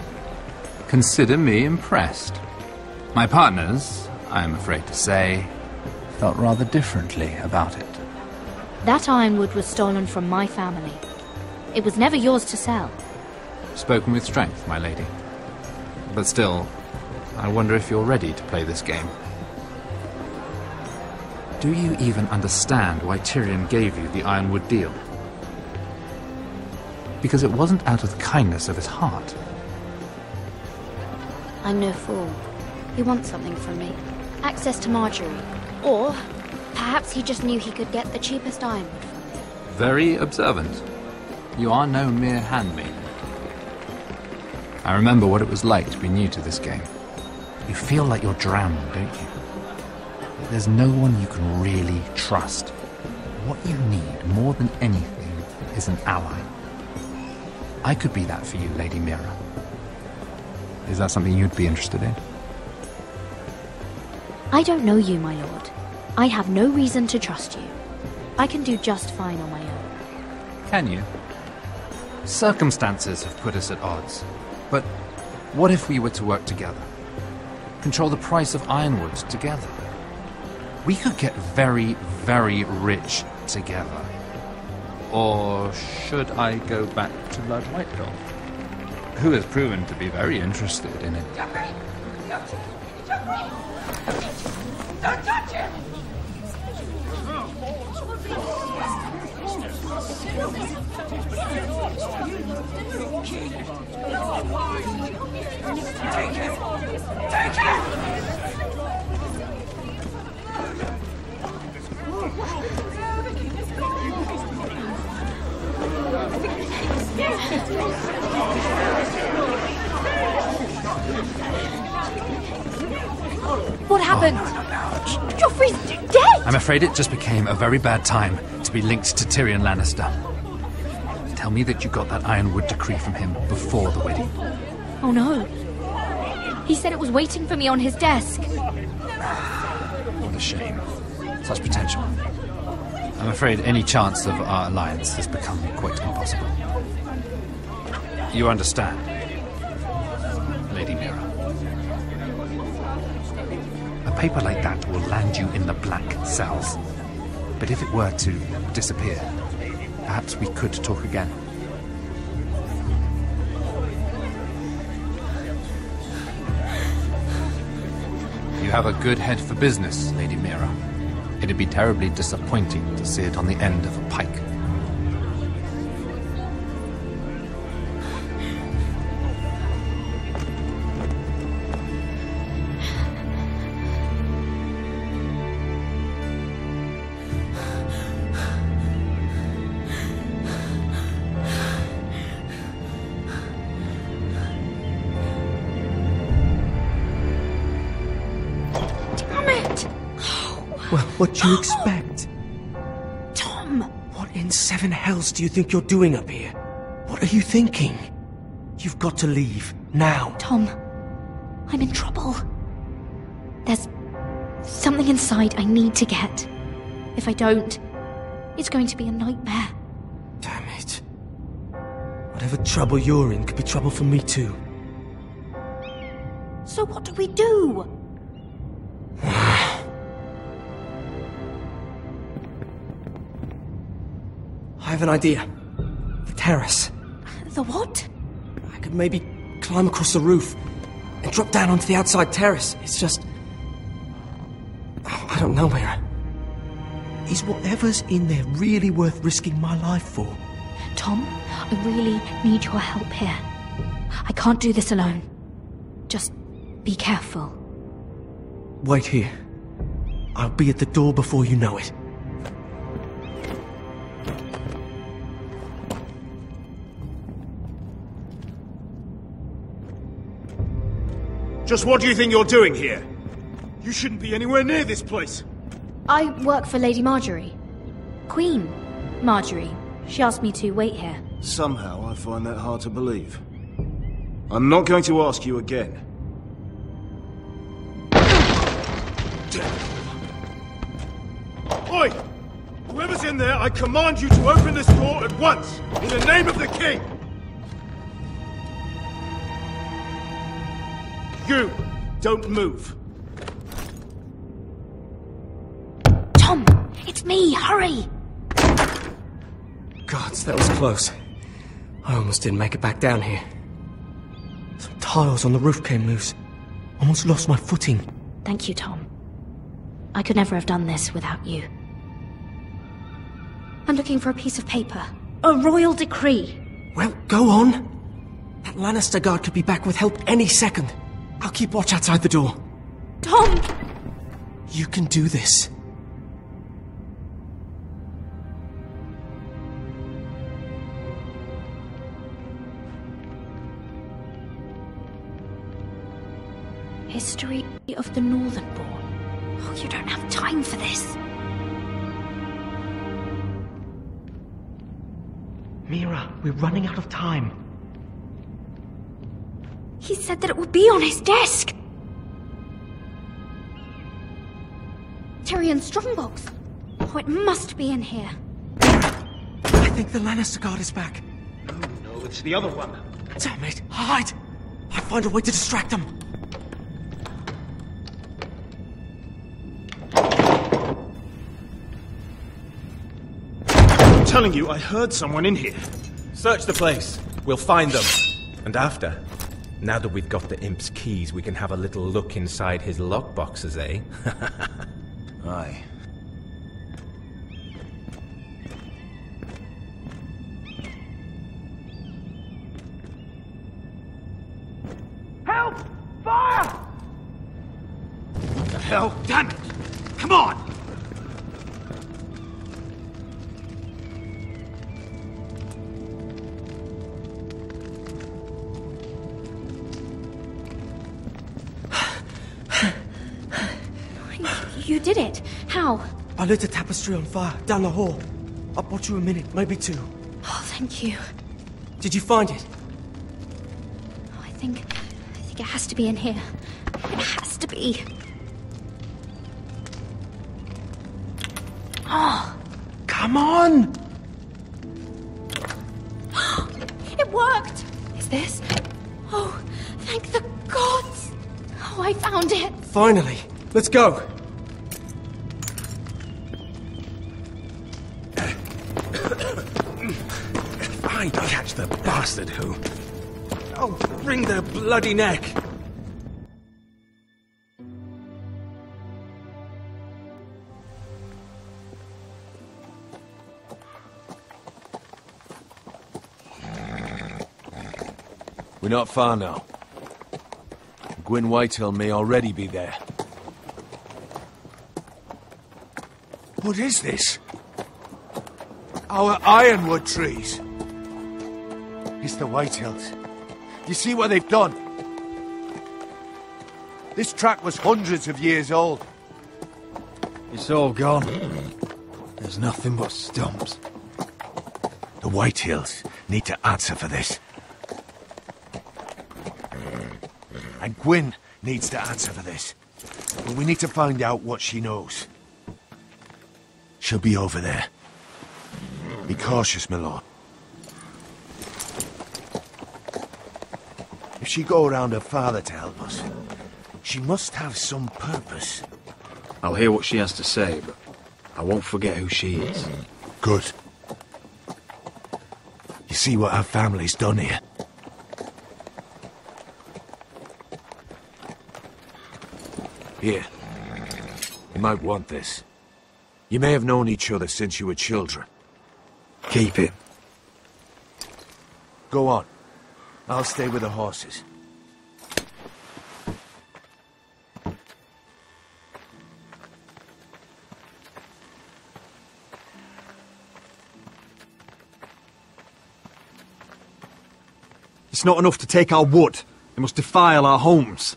Consider me impressed. My partners, I am afraid to say, felt rather differently about it. That ironwood was stolen from my family. It was never yours to sell. Spoken with strength, my lady. But still, I wonder if you're ready to play this game. Do you even understand why Tyrion gave you the ironwood deal? Because it wasn't out of the kindness of his heart. I'm no fool. He wants something from me. Access to Marjorie. Or perhaps he just knew he could get the cheapest ironwood from me. Very observant. You are no mere handmaiden. I remember what it was like to be new to this game. You feel like you're drowning, don't you? There's no one you can really trust. What you need more than anything is an ally. I could be that for you, Lady Mira. Is that something you'd be interested in? I don't know you, my lord. I have no reason to trust you. I can do just fine on my own. Can you? Circumstances have put us at odds. But what if we were to work together? Control the price of ironwood together? We could get very, very rich together. Or should I go back to Lord Whitehill, who has proven to be very interested in it? Don't touch him! Take it! Take it! What happened? Joffrey's dead! I'm afraid it just became a very bad time to be linked to Tyrion Lannister. Tell me that you got that ironwood decree from him before the wedding. Oh no. He said it was waiting for me on his desk. What a shame. Such potential. I'm afraid any chance of our alliance has become quite impossible. You understand, Lady Mira? A paper like that will land you in the black cells. But if it were to disappear, perhaps we could talk again. You have a good head for business, Lady Mira. It'd be terribly disappointing to see it on the end of a pike. Well, what do you expect? Tom! What in seven hells do you think you're doing up here? What are you thinking? You've got to leave, now. Tom, I'm in trouble. There's something inside I need to get. If I don't, it's going to be a nightmare. Damn it. Whatever trouble you're in could be trouble for me too. So what do we do? I have an idea. The terrace. The what? I could maybe climb across the roof and drop down onto the outside terrace. It's just... I don't know, Mira. Is whatever's in there really worth risking my life for? Tom, I really need your help here. I can't do this alone. Just be careful. Wait here. I'll be at the door before you know it. Just what do you think you're doing here? You shouldn't be anywhere near this place. I work for Lady Marjorie. Queen Marjorie. She asked me to wait here. Somehow I find that hard to believe. I'm not going to ask you again. Oi! Whoever's in there, I command you to open this door at once! In the name of the king! You! Don't move! Tom! It's me! Hurry! Gods, that was close. I almost didn't make it back down here. Some tiles on the roof came loose. Almost lost my footing. Thank you, Tom. I could never have done this without you. I'm looking for a piece of paper. A royal decree. Well, go on. That Lannister guard could be back with help any second. I'll keep watch outside the door. Tom! You can do this. History of the Northernborn. Oh, you don't have time for this. Mira, we're running out of time. He said that it would be on his desk. Tyrion's strongbox. Oh, it must be in here. I think the Lannister guard is back. No, it's the other one. Damn it, hide! I'll find a way to distract them. I'm telling you, I heard someone in here. Search the place. We'll find them. And after, now that we've got the imp's keys, we can have a little look inside his lockboxes, eh? Aye. Help! Fire! What the hell? Damn it! Come on! You did it. How? I lit a tapestry on fire down the hall. I bought you a minute, maybe two. Oh, thank you. Did you find it? Oh, I think it has to be in here. It has to be. Oh. Come on! It worked! Is this? Oh, thank the gods! Oh, I found it! Finally! Let's go! If I catch the bastard who... I'll wring their bloody neck! We're not far now. Gwyn Whitehill may already be there. What is this? Our ironwood trees. It's the Whitehills. You see what they've done? This track was hundreds of years old. It's all gone. There's nothing but stumps. The Whitehills need to answer for this. And Gwyn needs to answer for this. But we need to find out what she knows. She'll be over there. Be cautious, my lord. If she go around her father to help us, she must have some purpose. I'll hear what she has to say, but I won't forget who she is. Good. You see what our family's done here? Here. You might want this. You may have known each other since you were children. Keep it. Go on. I'll stay with the horses. It's not enough to take our wood. They must defile our homes.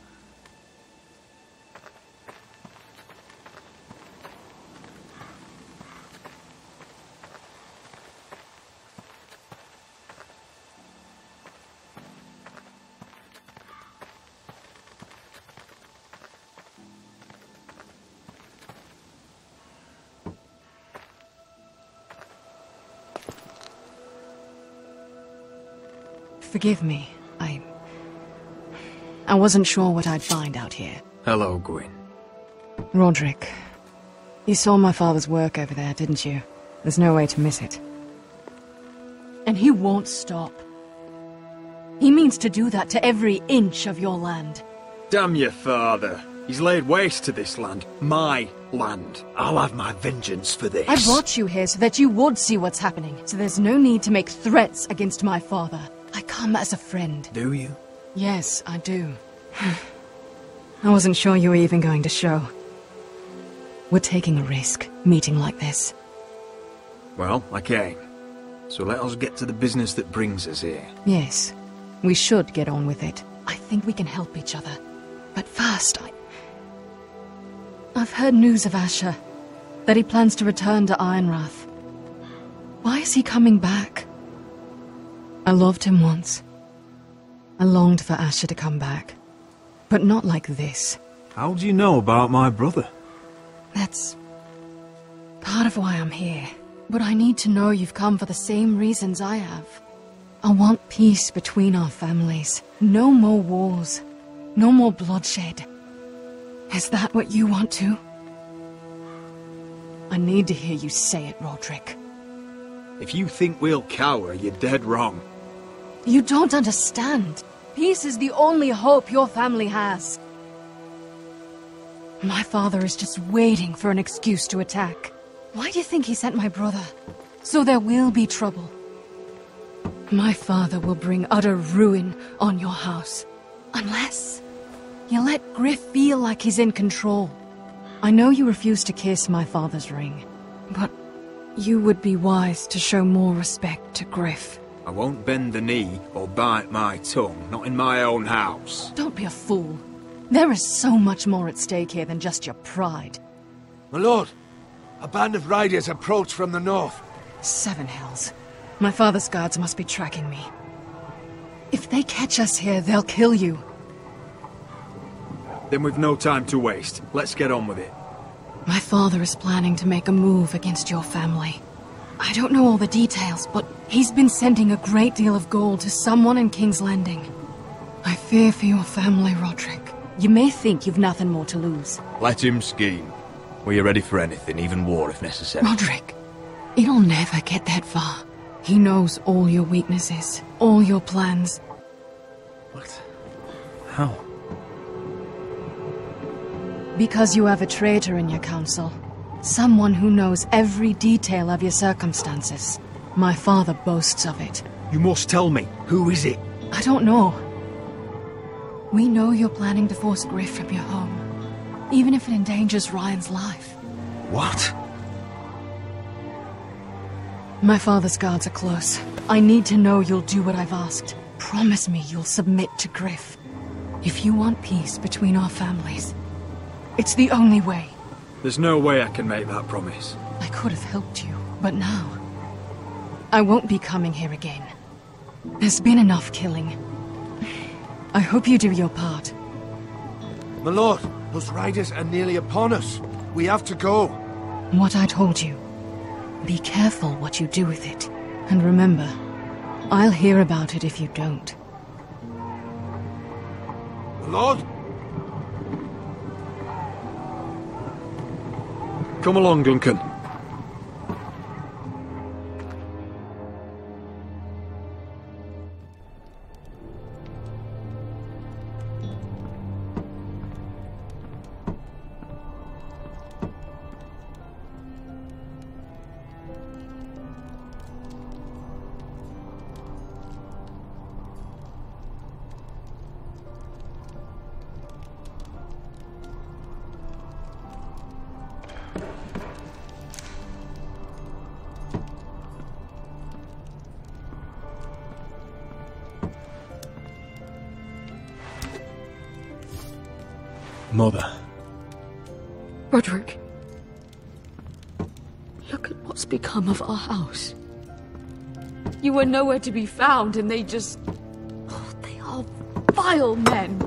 Forgive me. I wasn't sure what I'd find out here. Hello, Gwyn. Roderick, you saw my father's work over there, didn't you? There's no way to miss it. And he won't stop. He means to do that to every inch of your land. Damn your father. He's laid waste to this land. My land. I'll have my vengeance for this. I brought you here so that you would see what's happening, so there's no need to make threats against my father. I come as a friend. Do you? Yes, I do. I wasn't sure you were even going to show. We're taking a risk, meeting like this. Well, I came. So let us get to the business that brings us here. Yes, we should get on with it. I think we can help each other. But first, I've heard news of Asher. That he plans to return to Ironrath. Why is he coming back? I loved him once. I longed for Asher to come back. But not like this. How do you know about my brother? That's part of why I'm here. But I need to know you've come for the same reasons I have. I want peace between our families. No more wars. No more bloodshed. Is that what you want too? I need to hear you say it, Roderick. If you think we'll cower, you're dead wrong. You don't understand. Peace is the only hope your family has. My father is just waiting for an excuse to attack. Why do you think he sent my brother? So there will be trouble. My father will bring utter ruin on your house. Unless you let Griff feel like he's in control. I know you refuse to kiss my father's ring, but you would be wise to show more respect to Griff. I won't bend the knee or bite my tongue, not in my own house. Don't be a fool. There is so much more at stake here than just your pride. My lord, a band of riders approach from the north. 7 hells. My father's guards must be tracking me. If they catch us here, they'll kill you. Then we've no time to waste. Let's get on with it. My father is planning to make a move against your family. I don't know all the details, but he's been sending a great deal of gold to someone in King's Landing. I fear for your family, Roderick. You may think you've nothing more to lose. Let him scheme. We're ready for anything, even war if necessary. Roderick, it'll never get that far. He knows all your weaknesses, all your plans. What? How? Because you have a traitor in your council. Someone who knows every detail of your circumstances. My father boasts of it. You must tell me. Who is it? I don't know. We know you're planning to force Griff from your home. Even if it endangers Ryan's life. What? My father's guards are close. I need to know you'll do what I've asked. Promise me you'll submit to Griff. If you want peace between our families, it's the only way. There's no way I can make that promise. I could have helped you, but now... I won't be coming here again. There's been enough killing. I hope you do your part. My lord, those riders are nearly upon us. We have to go. What I told you. Be careful what you do with it. And remember, I'll hear about it if you don't. My lord? Come along, Duncan. Mother. Roderick. Look at what's become of our house. You were nowhere to be found, and they just... Oh, they are vile men.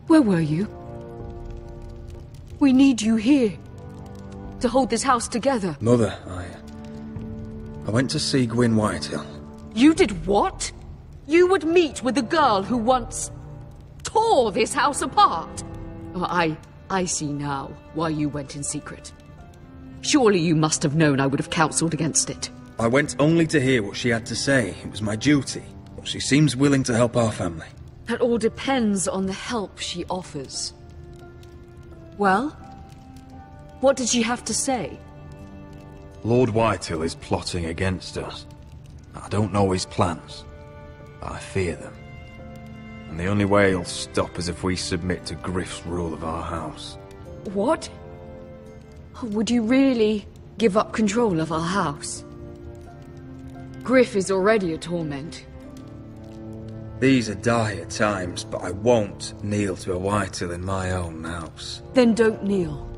Where were you? We need you here. To hold this house together. Mother, I went to see Gwyn Whitehill. You did what? You would meet with the girl who once... tore this house apart. Oh, I see now why you went in secret. Surely you must have known I would have counselled against it. I went only to hear what she had to say. It was my duty. But she seems willing to help our family. That all depends on the help she offers. Well, what did she have to say? Lord Whitehill is plotting against us. I don't know his plans, but I fear them. And the only way he'll stop is if we submit to Griff's rule of our house. What? Would you really give up control of our house? Griff is already a torment. These are dire times, but I won't kneel to a Whitehill in my own house. Then don't kneel.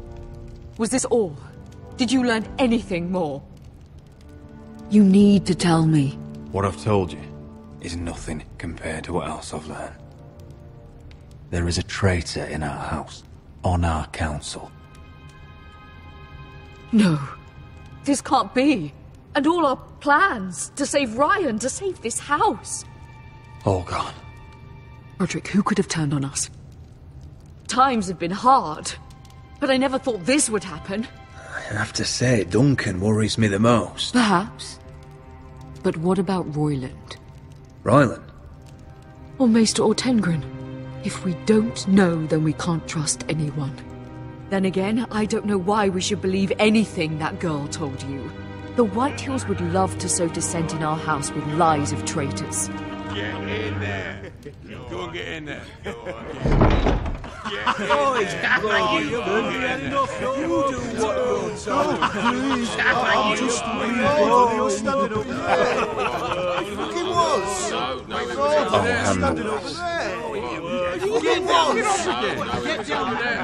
Was this all? Did you learn anything more? You need to tell me. What I've told you is nothing compared to what else I've learned. There is a traitor in our house, on our council. No, this can't be. And all our plans to save Ryan, to save this house. All gone. Roderick, who could have turned on us? Times have been hard, but I never thought this would happen. I have to say, Duncan worries me the most. Perhaps. But what about Royland? Royland? Or Maester Ortengren? If we don't know, then we can't trust anyone. Then again, I don't know why we should believe anything that girl told you. The Whitehills would love to sow dissent in our house with lies of traitors. Get in there. Go and get in there. Go on. Oh, it's like you had enough. You do what you're told. Please, I'm just you're standing up there. He fucking was. I'll handle this. Get down again. Get down there.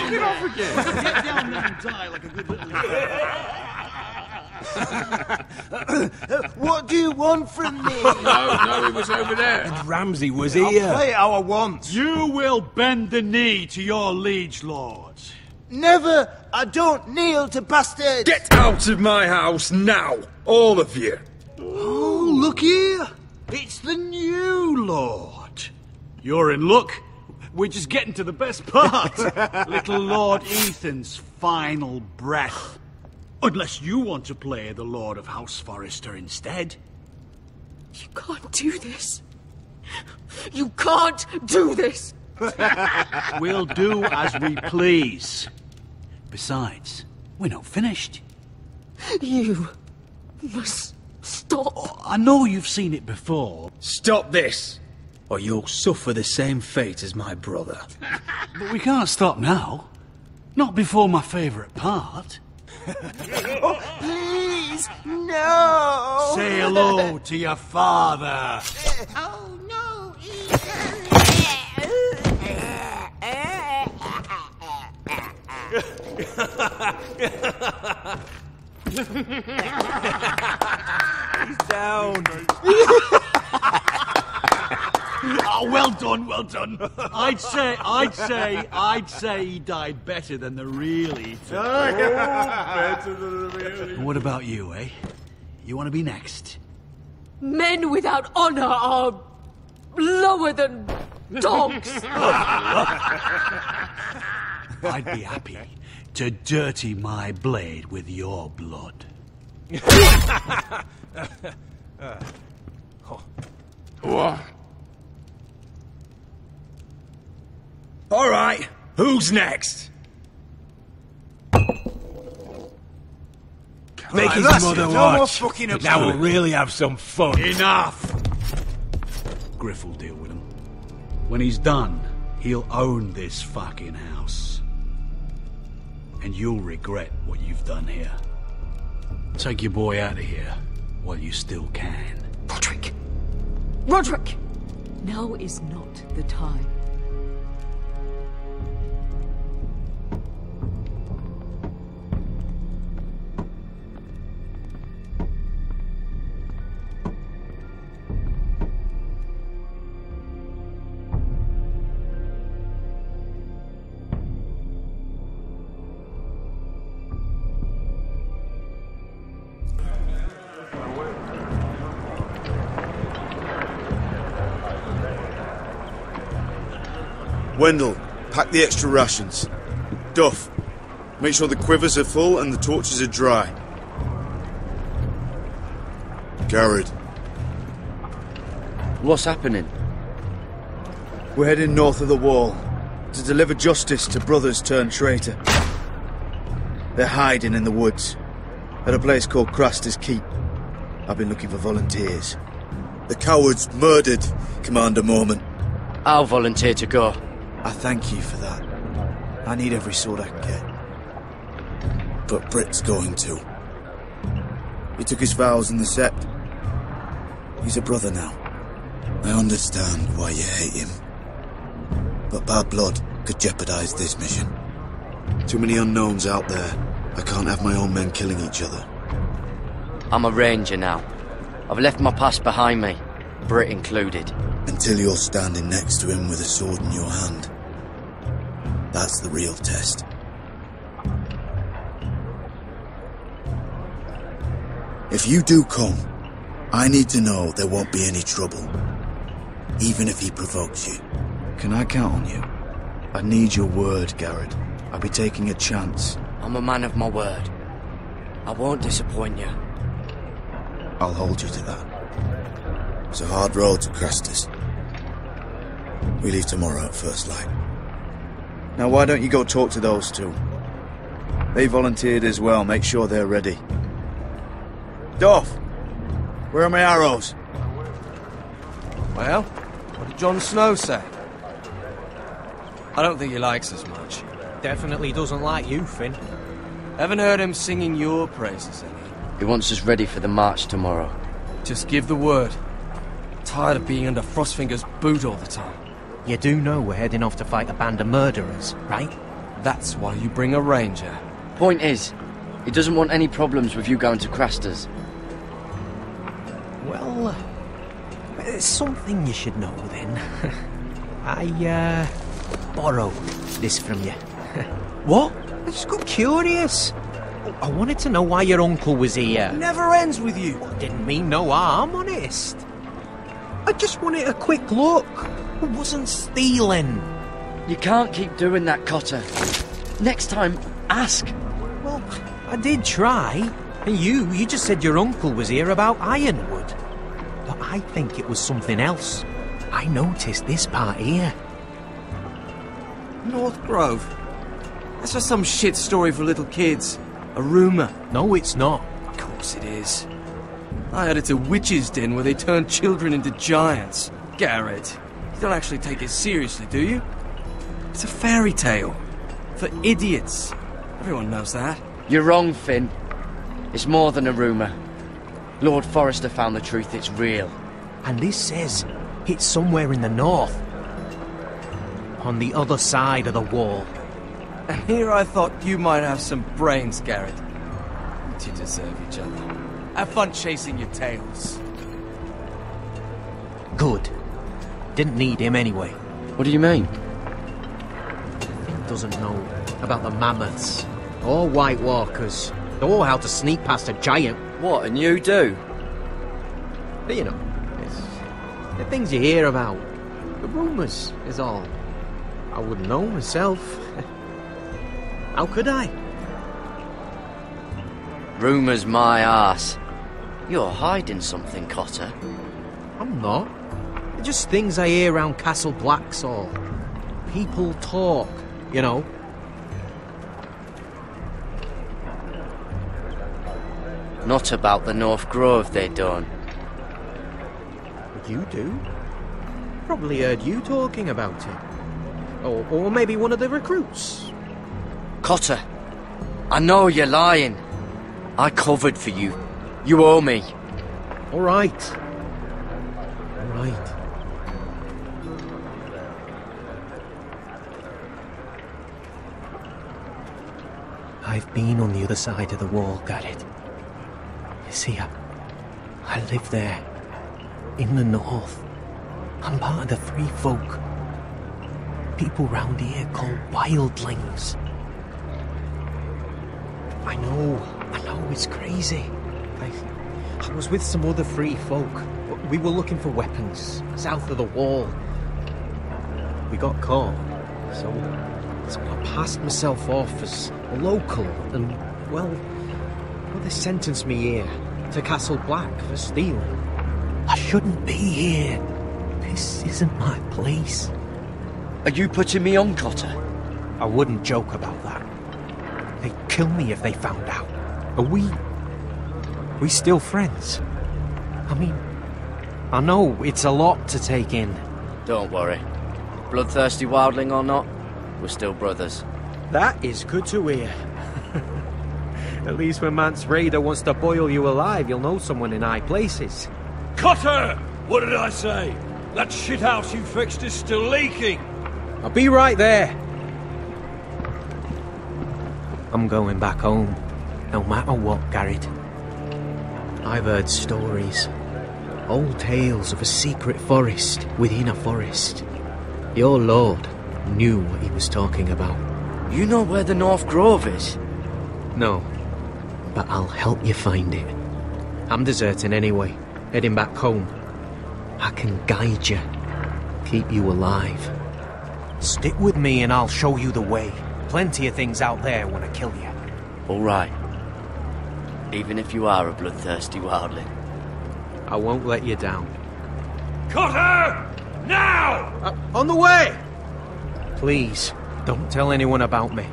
Get off again. Get down there and die like a good little... What do you want from me? No, he was over there. And Ramsay was I'll here. play how I want. You will bend the knee to your liege lord. Never! I don't kneel to bastards! Get out of my house now! All of you! Oh, look here! It's the new lord. You're in luck. We're just getting to the best part. Little Lord Ethan's final breath. Unless you want to play the Lord of House Forrester instead. You can't do this. You can't do this! We'll do as we please. Besides, we're not finished. You must stop. Oh, I know you've seen it before. Stop this, or you'll suffer the same fate as my brother. But we can't stop now. Not before my favourite part. Oh, please, no! Say hello to your father. Oh, no, Ethan! He's down. Oh, well done, well done. I'd say he died better than the real Ethan. Better than the real. What about you, eh? You want to be next? Men without honor are lower than dogs. I'd be happy to dirty my blade with your blood. What? All right, who's next? Make his mother watch. Now we'll really have some fun. Enough! Griff will deal with him. When he's done, he'll own this fucking house. And you'll regret what you've done here. Take your boy out of here while you still can. Roderick! Roderick! Now is not the time. Wendell, pack the extra rations. Duff, make sure the quivers are full and the torches are dry. Garrett. What's happening? We're heading north of the wall to deliver justice to brothers turned traitor. They're hiding in the woods at a place called Craster's Keep. I've been looking for volunteers. The cowards murdered Commander Mormon. I'll volunteer to go. I thank you for that. I need every sword I can get. But Britt's going too. He took his vows in the Sept. He's a brother now. I understand why you hate him. But bad blood could jeopardize this mission. Too many unknowns out there. I can't have my own men killing each other. I'm a ranger now. I've left my past behind me, Britt included. Until you're standing next to him with a sword in your hand. That's the real test. If you do come, I need to know there won't be any trouble. Even if he provokes you. Can I count on you? I need your word, Garrett. I'll be taking a chance. I'm a man of my word. I won't disappoint you. I'll hold you to that. It's a hard road to Crestus. We leave tomorrow at first light. Now why don't you go talk to those two? They volunteered as well, make sure they're ready. Duff! Where are my arrows? Well, what did Jon Snow say? I don't think he likes us much. Definitely doesn't like you, Finn. Haven't heard him singing your praises any. He wants us ready for the march tomorrow. Just give the word. Tired of being under Frostfinger's boot all the time. You do know we're heading off to fight a band of murderers, right? That's why you bring a ranger. Point is, he doesn't want any problems with you going to Craster's. Well, there's something you should know then. I, borrowed this from you. What? I just got curious. I wanted to know why your uncle was here. Never ends with you. I didn't mean no harm, honest. I just wanted a quick look. I wasn't stealing. You can't keep doing that, Cotter. Next time, ask. Well, I did try. And you just said your uncle was here about Ironwood. But I think it was something else. I noticed this part here. North Grove? That's just some shit story for little kids. A rumour. No, it's not. Of course it is. I heard it's a witch's den where they turn children into giants. Garrett, you don't actually take it seriously, do you? It's a fairy tale. For idiots. Everyone knows that. You're wrong, Finn. It's more than a rumour. Lord Forrester found the truth, it's real. And this says it's somewhere in the north. On the other side of the wall. And here I thought you might have some brains, Garrett. But you deserve each other. Have fun chasing your tails. Good. Didn't need him anyway. What do you mean? Finn doesn't know about the mammoths, or White Walkers, or how to sneak past a giant. What, and you do? But you know, it's the things you hear about. The rumours is all. I wouldn't know myself. How could I? Rumours my arse. You're hiding something, Cotter. I'm not. They're just things I hear around Castle Black's all. People talk, you know. Not about the North Grove, they don't. But you do. Probably heard you talking about it. Or maybe one of the recruits. Cotter, I know you're lying. I covered for you. You owe me. All right. All right. I've been on the other side of the wall, Garrett. You see, I live there. In the north. I'm part of the Free Folk. People round here called wildlings. I know it's crazy. I was with some other Free Folk. We were looking for weapons south of the wall. We got caught, so I passed myself off as a local, and well, they sentenced me here to Castle Black for stealing. I shouldn't be here. This isn't my place. Are you putting me on, Cotter? I wouldn't joke about that. They'd kill me if they found out. Are we still friends? I mean, I know it's a lot to take in. Don't worry. Bloodthirsty wildling or not, we're still brothers. That is good to hear. At least when Mance Raider wants to boil you alive, you'll know someone in high places. Cotter! What did I say? That shithouse you fixed is still leaking! I'll be right there. I'm going back home, no matter what, Garrett. I've heard stories. Old tales of a secret forest within a forest. Your lord knew what he was talking about. You know where the North Grove is? No, but I'll help you find it. I'm deserting anyway, heading back home. I can guide you, keep you alive. Stick with me and I'll show you the way. Plenty of things out there want to kill you. All right. Even if you are a bloodthirsty wildling. I won't let you down. Cotter! Now! On the way! Please, don't tell anyone about me.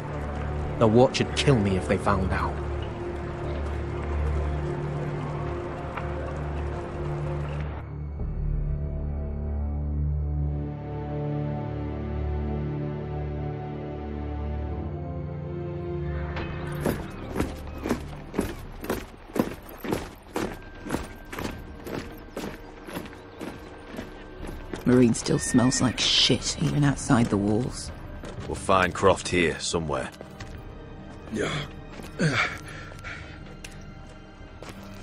The Watch would kill me if they found out. Marine still smells like shit, even outside the walls. We'll find Croft here, somewhere. Yeah.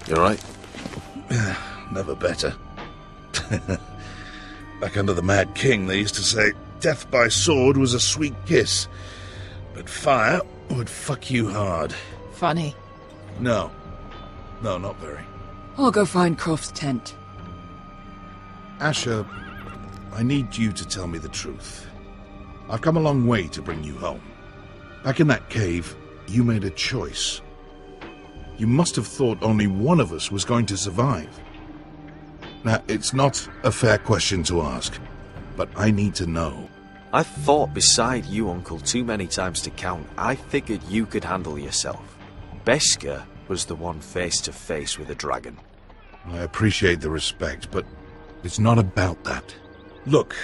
You alright? Never better. Back under the Mad King, they used to say death by sword was a sweet kiss, but fire would fuck you hard. Funny. No, not very. I'll go find Croft's tent. Asher, I need you to tell me the truth. I've come a long way to bring you home. Back in that cave, you made a choice. You must have thought only one of us was going to survive. Now, it's not a fair question to ask, but I need to know. I've fought beside you, Uncle, too many times to count. I figured you could handle yourself. Beskar was the one face to face with a dragon. I appreciate the respect, but it's not about that. Look,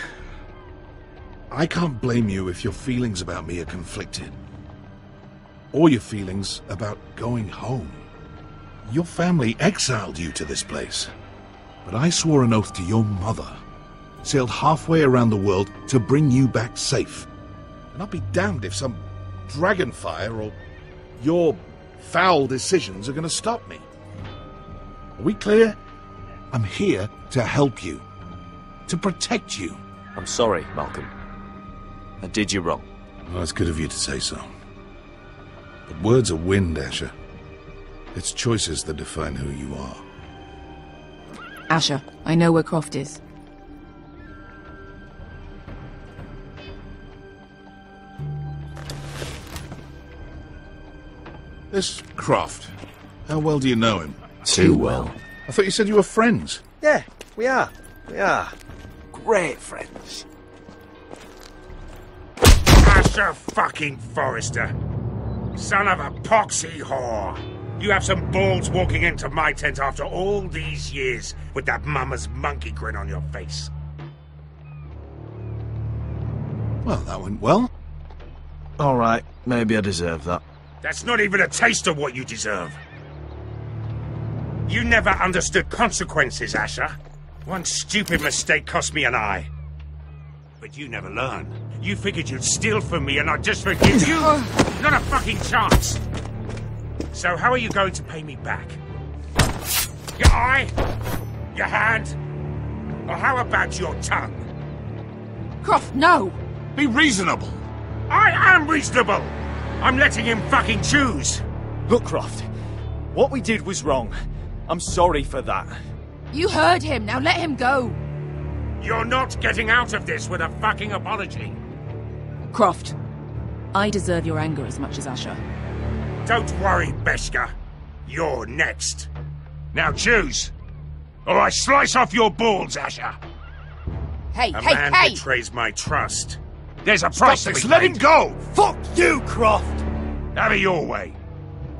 I can't blame you if your feelings about me are conflicted. Or your feelings about going home. Your family exiled you to this place. But I swore an oath to your mother. Sailed halfway around the world to bring you back safe. And I'll be damned if some Dragonfire or your foul decisions are going to stop me. Are we clear? I'm here to help you. To protect you. I'm sorry, Malcolm. I did you wrong. Well, it's good of you to say so. But words are wind, Asher. It's choices that define who you are. Asher, I know where Croft is. This Croft, how well do you know him? Too well. I thought you said you were friends. Yeah, we are. We are. Great friends. Asher fucking Forrester. Son of a poxy whore. You have some balls walking into my tent after all these years with that mama's monkey grin on your face. Well, that went well. All right, maybe I deserve that. That's not even a taste of what you deserve. You never understood consequences, Asher. One stupid mistake cost me an eye. But you never learned. You figured you'd steal from me and I'd just forgive you? Not a fucking chance! So how are you going to pay me back? Your eye? Your hand? Or how about your tongue? Croft, no! Be reasonable! I am reasonable! I'm letting him fucking choose! Look, Croft, what we did was wrong. I'm sorry for that. You heard him, now let him go! You're not getting out of this with a fucking apology. Croft, I deserve your anger as much as Asher. Don't worry, Beskar. You're next. Now choose, or I slice off your balls, Asher. Hey, A hey, man hey! betrays my trust. There's a price to be Let him paid. go! Fuck you, Croft! Have it your way.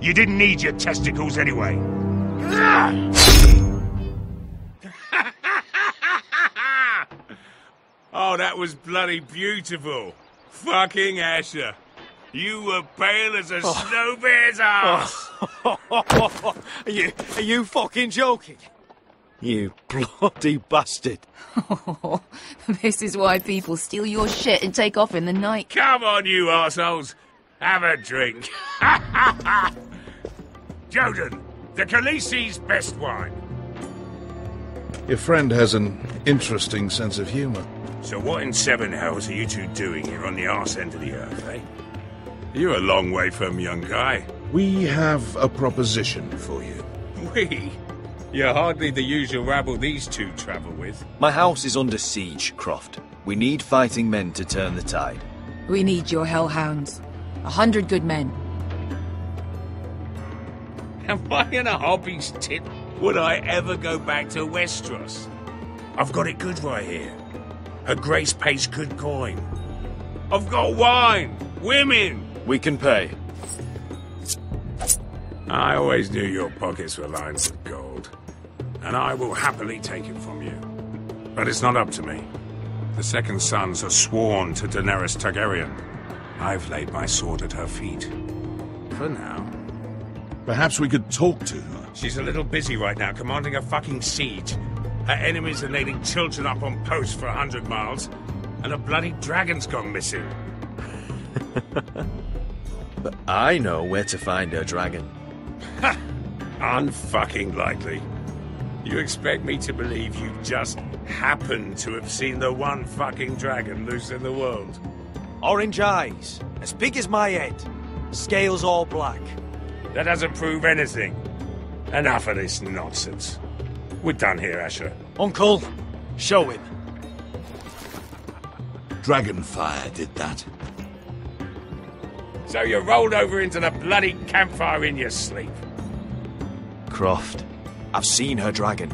You didn't need your testicles anyway. Oh, that was bloody beautiful. Fucking Asher. You were pale as a snow bear's ass. Are you fucking joking? You bloody bastard. This is why people steal your shit and take off in the night. Come on, you arseholes. Have a drink. Joden, the Khaleesi's best wine. Your friend has an interesting sense of humour. So what in seven hells are you two doing here on the arse end of the earth, eh? You're a long way from, young guy. We have a proposition for you. We? You're hardly the usual rabble these two travel with. My house is under siege, Croft. We need fighting men to turn the tide. We need your hellhounds. 100 good men. Am I in a hobby's tit? Would I ever go back to Westeros? I've got it good right here. Her Grace pays good coin. I've got wine, women. We can pay. I always knew your pockets were lined with gold, and I will happily take it from you. But it's not up to me. The Second Sons are sworn to Daenerys Targaryen. I've laid my sword at her feet. For now. Perhaps we could talk to her. She's a little busy right now, commanding a fucking siege. Her enemies are nailing children up on posts for 100 miles, and a bloody dragon's gone missing. But I know where to find her dragon. Ha! Unfucking likely. You expect me to believe you just happened to have seen the one fucking dragon loose in the world? Orange eyes, as big as my head. Scales all black. That doesn't prove anything. Enough of this nonsense. We're done here, Asher. Uncle, show him. Dragonfire did that. So you rolled over into the bloody campfire in your sleep. Croft, I've seen her dragon.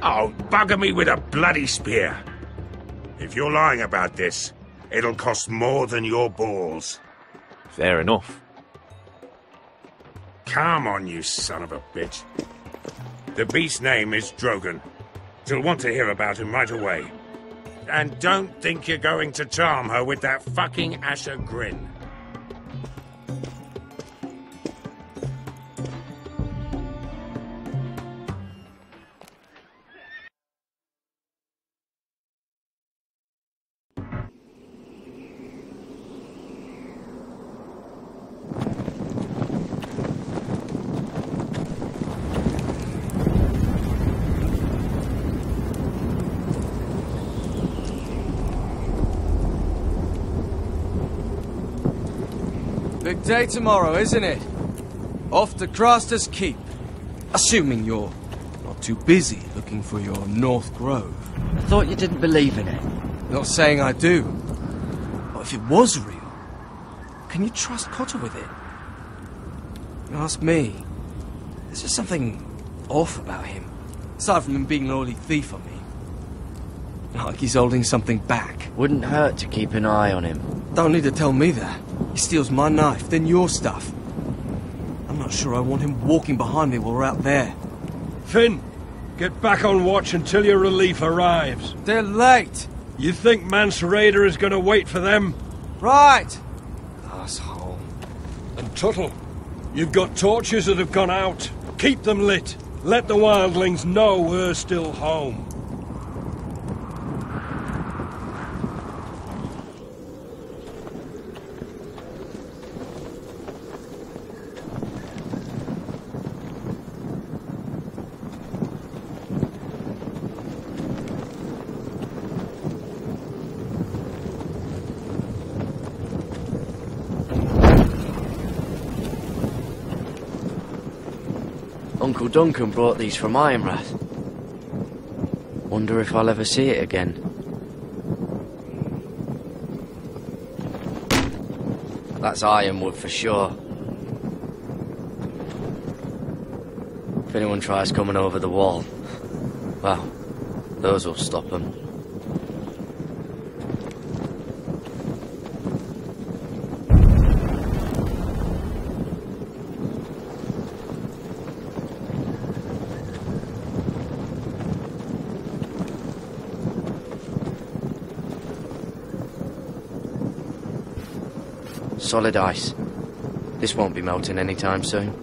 Oh, bugger me with a bloody spear. If you're lying about this, it'll cost more than your balls. Fair enough. Come on, you son of a bitch. The beast's name is Drogon. She'll want to hear about him right away. And don't think you're going to charm her with that fucking Asher grin. Big day tomorrow, isn't it? Off to Craster's Keep. Assuming you're not too busy looking for your North Grove. I thought you didn't believe in it. Not saying I do. But if it was real, can you trust Cotter with it? You ask me, there's just something off about him. Aside from him being an early thief on me. Like he's holding something back. Wouldn't hurt to keep an eye on him. Don't need to tell me that. He steals my knife, then your stuff. I'm not sure I want him walking behind me while we're out there. Finn, get back on watch until your relief arrives. They're late. You think Mance Rayder is going to wait for them? Right. Asshole. And Tuttle, you've got torches that have gone out. Keep them lit. Let the wildlings know we're still home. Uncle Duncan brought these from Ironrath. Wonder if I'll ever see it again. That's ironwood for sure. If anyone tries coming over the wall, well, those will stop them. Solid ice. This won't be melting anytime soon.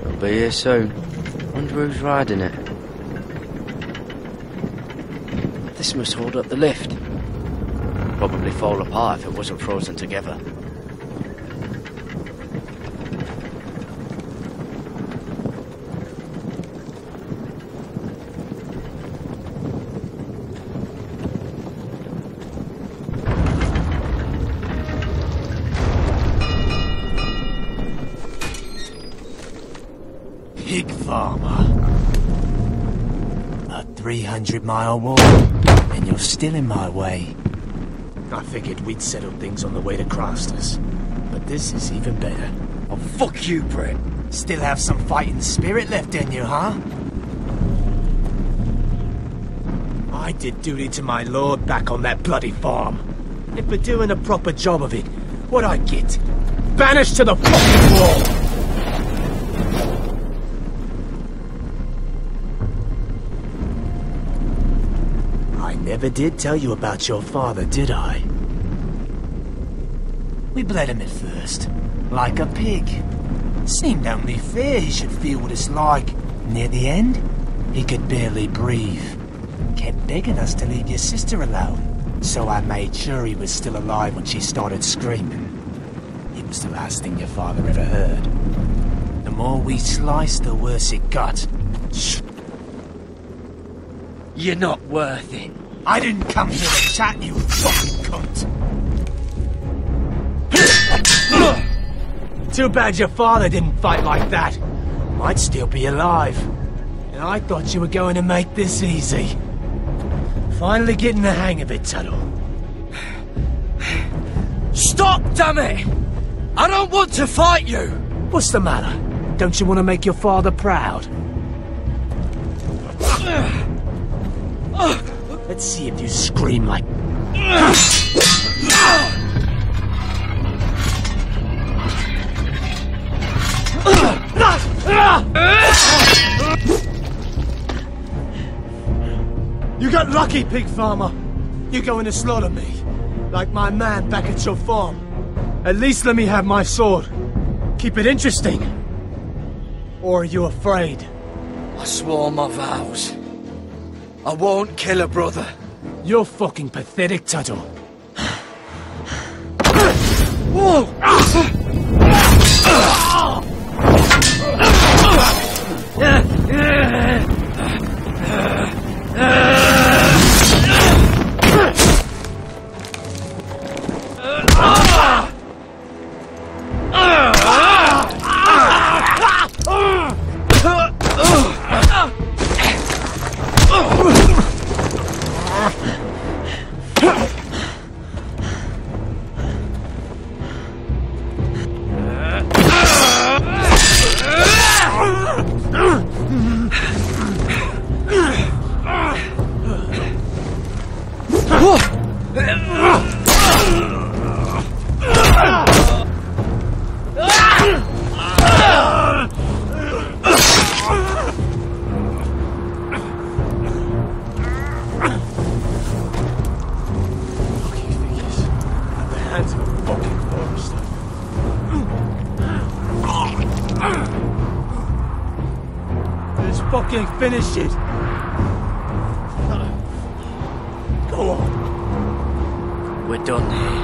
It'll be here soon. Wonder who's riding it. This must hold up the lift. Probably fall apart if it wasn't frozen together. Pig farmer. A 300-mile walk, and you're still in my way. I figured we'd settle things on the way to Craster's, but this is even better. Oh, fuck you, Brett. Still have some fighting spirit left in you, huh? I did duty to my lord back on that bloody farm. And for doing a proper job of it, what'd I get? Banished to the fucking wall! Never did tell you about your father, did I? We bled him at first, like a pig. Seemed only fair he should feel what it's like. Near the end, he could barely breathe. Kept begging us to leave your sister alone, so I made sure he was still alive when she started screaming. It was the last thing your father ever heard. The more we sliced, the worse it got. You're not worth it. I didn't come here to chat, you fucking cunt. Too bad your father didn't fight like that. Might still be alive. And I thought you were going to make this easy. Finally getting the hang of it, Tuttle. Stop, damn it! I don't want to fight you! What's the matter? Don't you want to make your father proud? Let's see if you scream like... You got lucky, pig farmer. You're going to slaughter me, like my man back at your farm. At least let me have my sword. Keep it interesting. Or are you afraid? I swore my vows. I won't kill a brother. You're fucking pathetic, Tuttle. Whoa! Finish it. Go on. We're done here.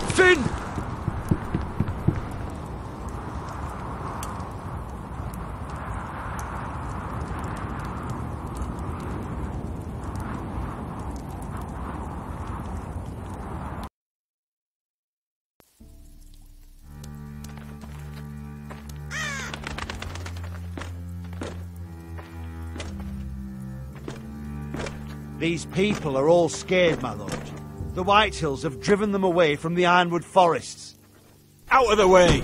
Finn! These people are all scared, my lord. The Whitehills have driven them away from the Ironwood forests. Out of the way!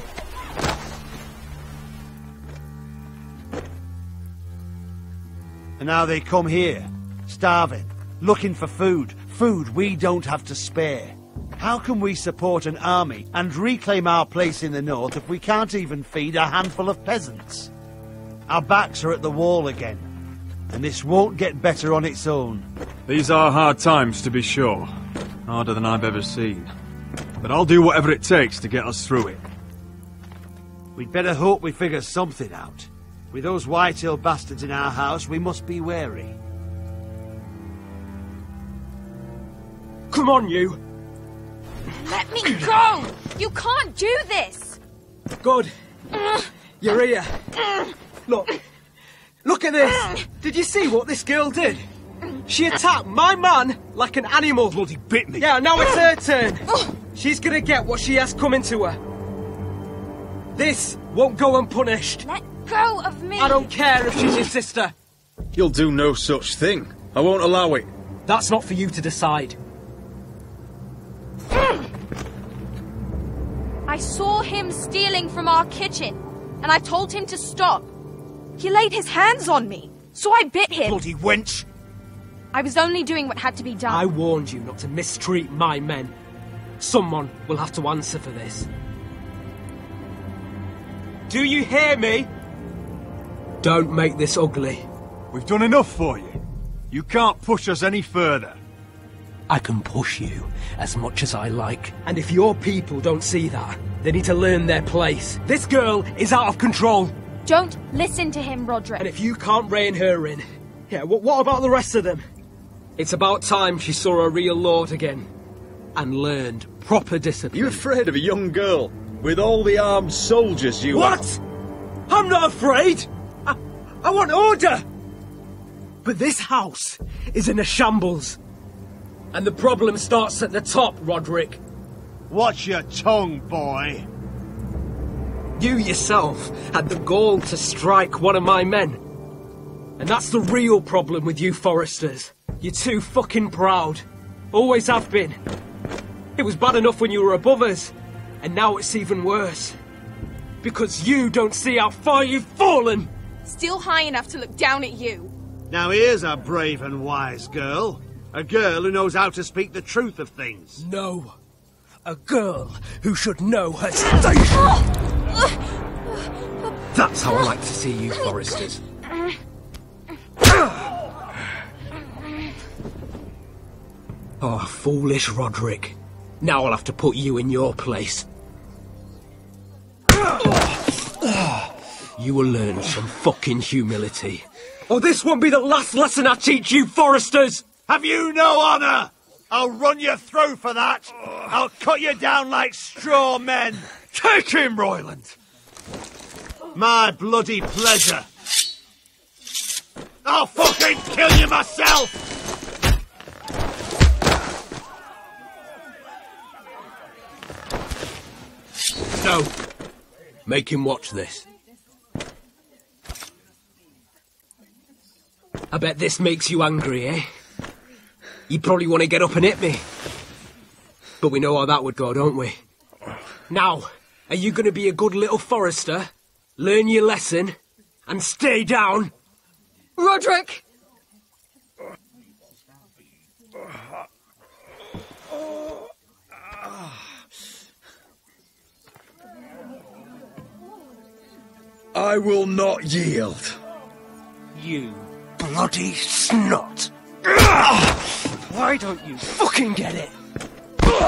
And now they come here, starving, looking for food. Food we don't have to spare. How can we support an army and reclaim our place in the north if we can't even feed a handful of peasants? Our backs are at the wall again, and this won't get better on its own. These are hard times, to be sure. Harder than I've ever seen. But I'll do whatever it takes to get us through it. We'd better hope we figure something out. With those Whitehill bastards in our house, we must be wary. Come on, you! Let me go! You can't do this! Good. You're here. Look at this! Did you see what this girl did? She attacked my man like an animal. Bloody bit me. Yeah, now it's her turn. She's gonna get what she has coming to her. This won't go unpunished. Let go of me! I don't care if she's your sister. You'll do no such thing. I won't allow it. That's not for you to decide. I saw him stealing from our kitchen, and I told him to stop. He laid his hands on me, so I bit him. Bloody wench! I was only doing what had to be done. I warned you not to mistreat my men. Someone will have to answer for this. Do you hear me? Don't make this ugly. We've done enough for you. You can't push us any further. I can push you as much as I like. And if your people don't see that, they need to learn their place. This girl is out of control. Don't listen to him, Roderick. And if you can't rein her in, yeah, what about the rest of them? It's about time she saw a real lord again. And learned proper discipline. You afraid of a young girl? With all the armed soldiers you What? I'm not afraid! I want order! But this house is in a shambles. And the problem starts at the top, Roderick. Watch your tongue, boy. You yourself had the gall to strike one of my men. And that's the real problem with you Foresters. You're too fucking proud. Always have been. It was bad enough when you were above us. And now it's even worse. Because you don't see how far you've fallen! Still high enough to look down at you. Now here's a brave and wise girl. A girl who knows how to speak the truth of things. No. A girl who should know her station. That's how I like to see you, Foresters. Oh, foolish Roderick. Now I'll have to put you in your place. You will learn some fucking humility. Or this won't be the last lesson I teach you, Foresters! Have you no honour? I'll run you through for that. I'll cut you down like straw men. Take him, Royland. My bloody pleasure. I'll fucking kill you myself! So, make him watch this. I bet this makes you angry, eh? You probably want to get up and hit me. But we know how that would go, don't we? Now, are you going to be a good little Forester, learn your lesson, and stay down? Roderick! I will not yield. You bloody snot! Why don't you fucking get it? Get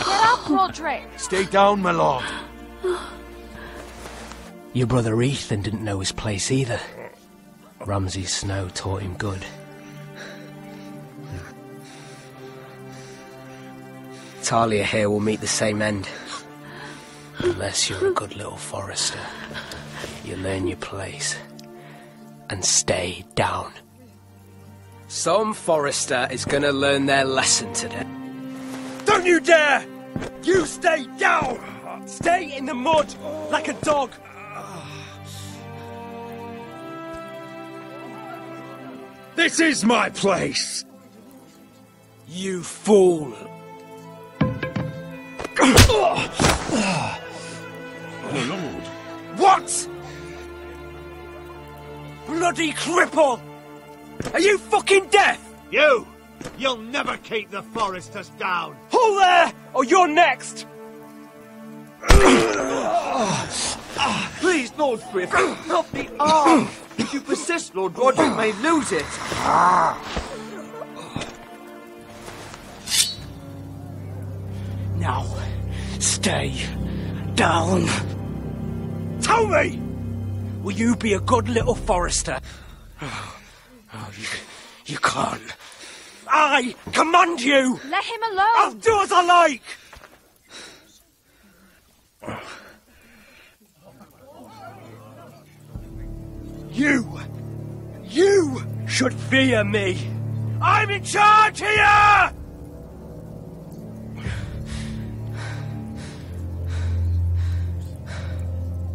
up, Roderick! Stay down, my lord. Your brother Ethan didn't know his place either. Ramsay Snow taught him good. Talia here will meet the same end. Unless you're a good little Forester. You learn your place. And stay down. Some Forester is gonna learn their lesson today. Don't you dare! You stay down! Stay in the mud like a dog! This is my place! You fool! What? Bloody cripple! Are you fucking deaf? You'll never keep the Foresters down! Hold there, or you're next! Please, Lord Frith, not the arm! If you persist, Lord Roderick may lose it. Now, stay down. Tell me! Will you be a good little Forester? You can't. I command you! Let him alone! I'll do as I like! You should fear me! I'm in charge here!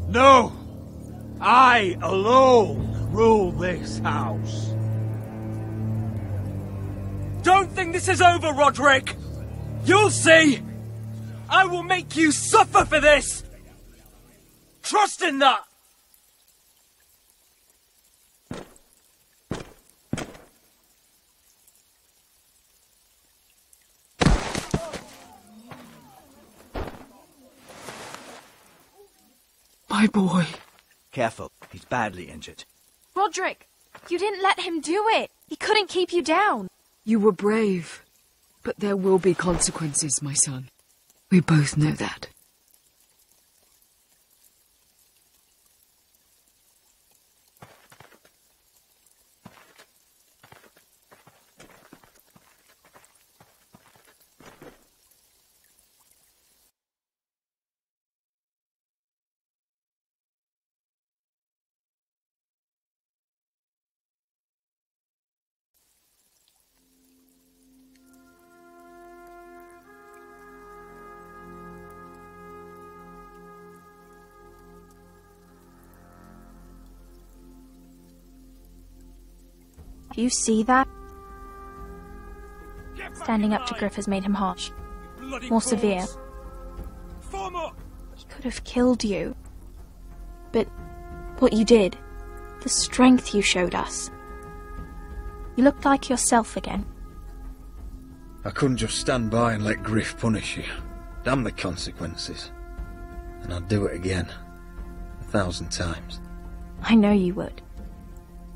No! I alone rule this house. Don't think this is over, Roderick! You'll see! I will make you suffer for this! Trust in that! My boy. Careful, he's badly injured. Roderick, you didn't let him do it. He couldn't keep you down. You were brave, but there will be consequences, my son. We both know that. Do you see that? Standing up to Griff has made him harsh. More severe. He could have killed you. But what you did, the strength you showed us. You looked like yourself again. I couldn't just stand by and let Griff punish you. Damn the consequences. And I'd do it again. 1,000 times. I know you would.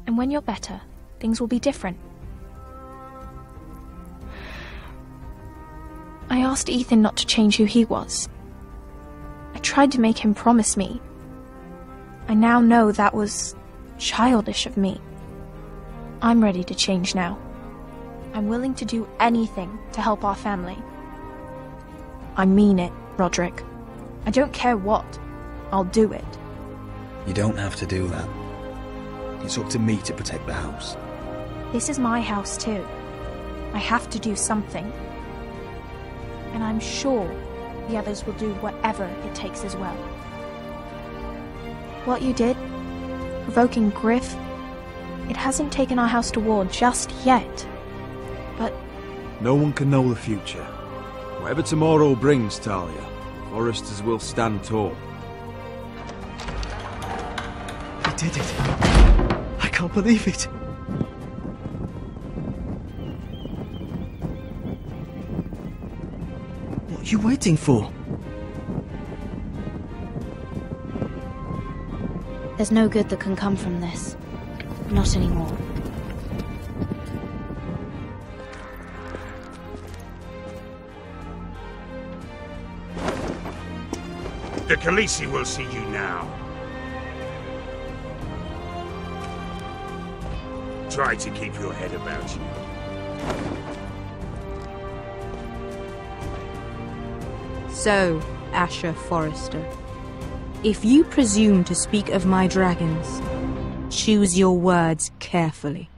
And when you're better, things will be different. I asked Ethan not to change who he was. I tried to make him promise me. I now know that was childish of me. I'm ready to change now. I'm willing to do anything to help our family. I mean it, Roderick. I don't care what. I'll do it. You don't have to do that. It's up to me to protect the house. This is my house too. I have to do something. And I'm sure the others will do whatever it takes as well. What you did, provoking Griff, it hasn't taken our house to war just yet. But no one can know the future. Whatever tomorrow brings, Talia, Forresters will stand tall. I did it. I can't believe it. What are you waiting for? there's no good that can come from this. Not anymore. The Khaleesi will see you now. Try to keep your head about you. So, Asher Forrester, if you presume to speak of my dragons, choose your words carefully.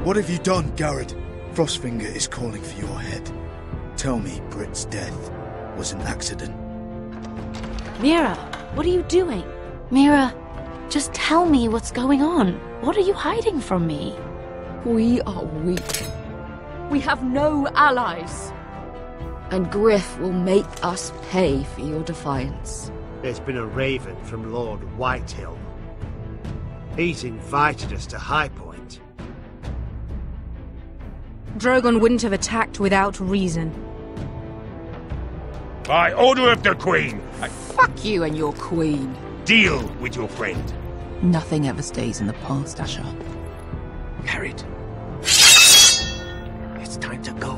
What have you done, Garrett? Frostfinger is calling for your head. Tell me Britt's death was an accident. Mira, what are you doing? Mira, just tell me what's going on. What are you hiding from me? We are weak. We have no allies. And Griff will make us pay for your defiance. There's been a raven from Lord Whitehill. He's invited us to High Point. Drogon wouldn't have attacked without reason. By order of the Queen, Fuck you and your queen. deal with your friend. Nothing ever stays in the past, Asher. Garrett. It's time to go.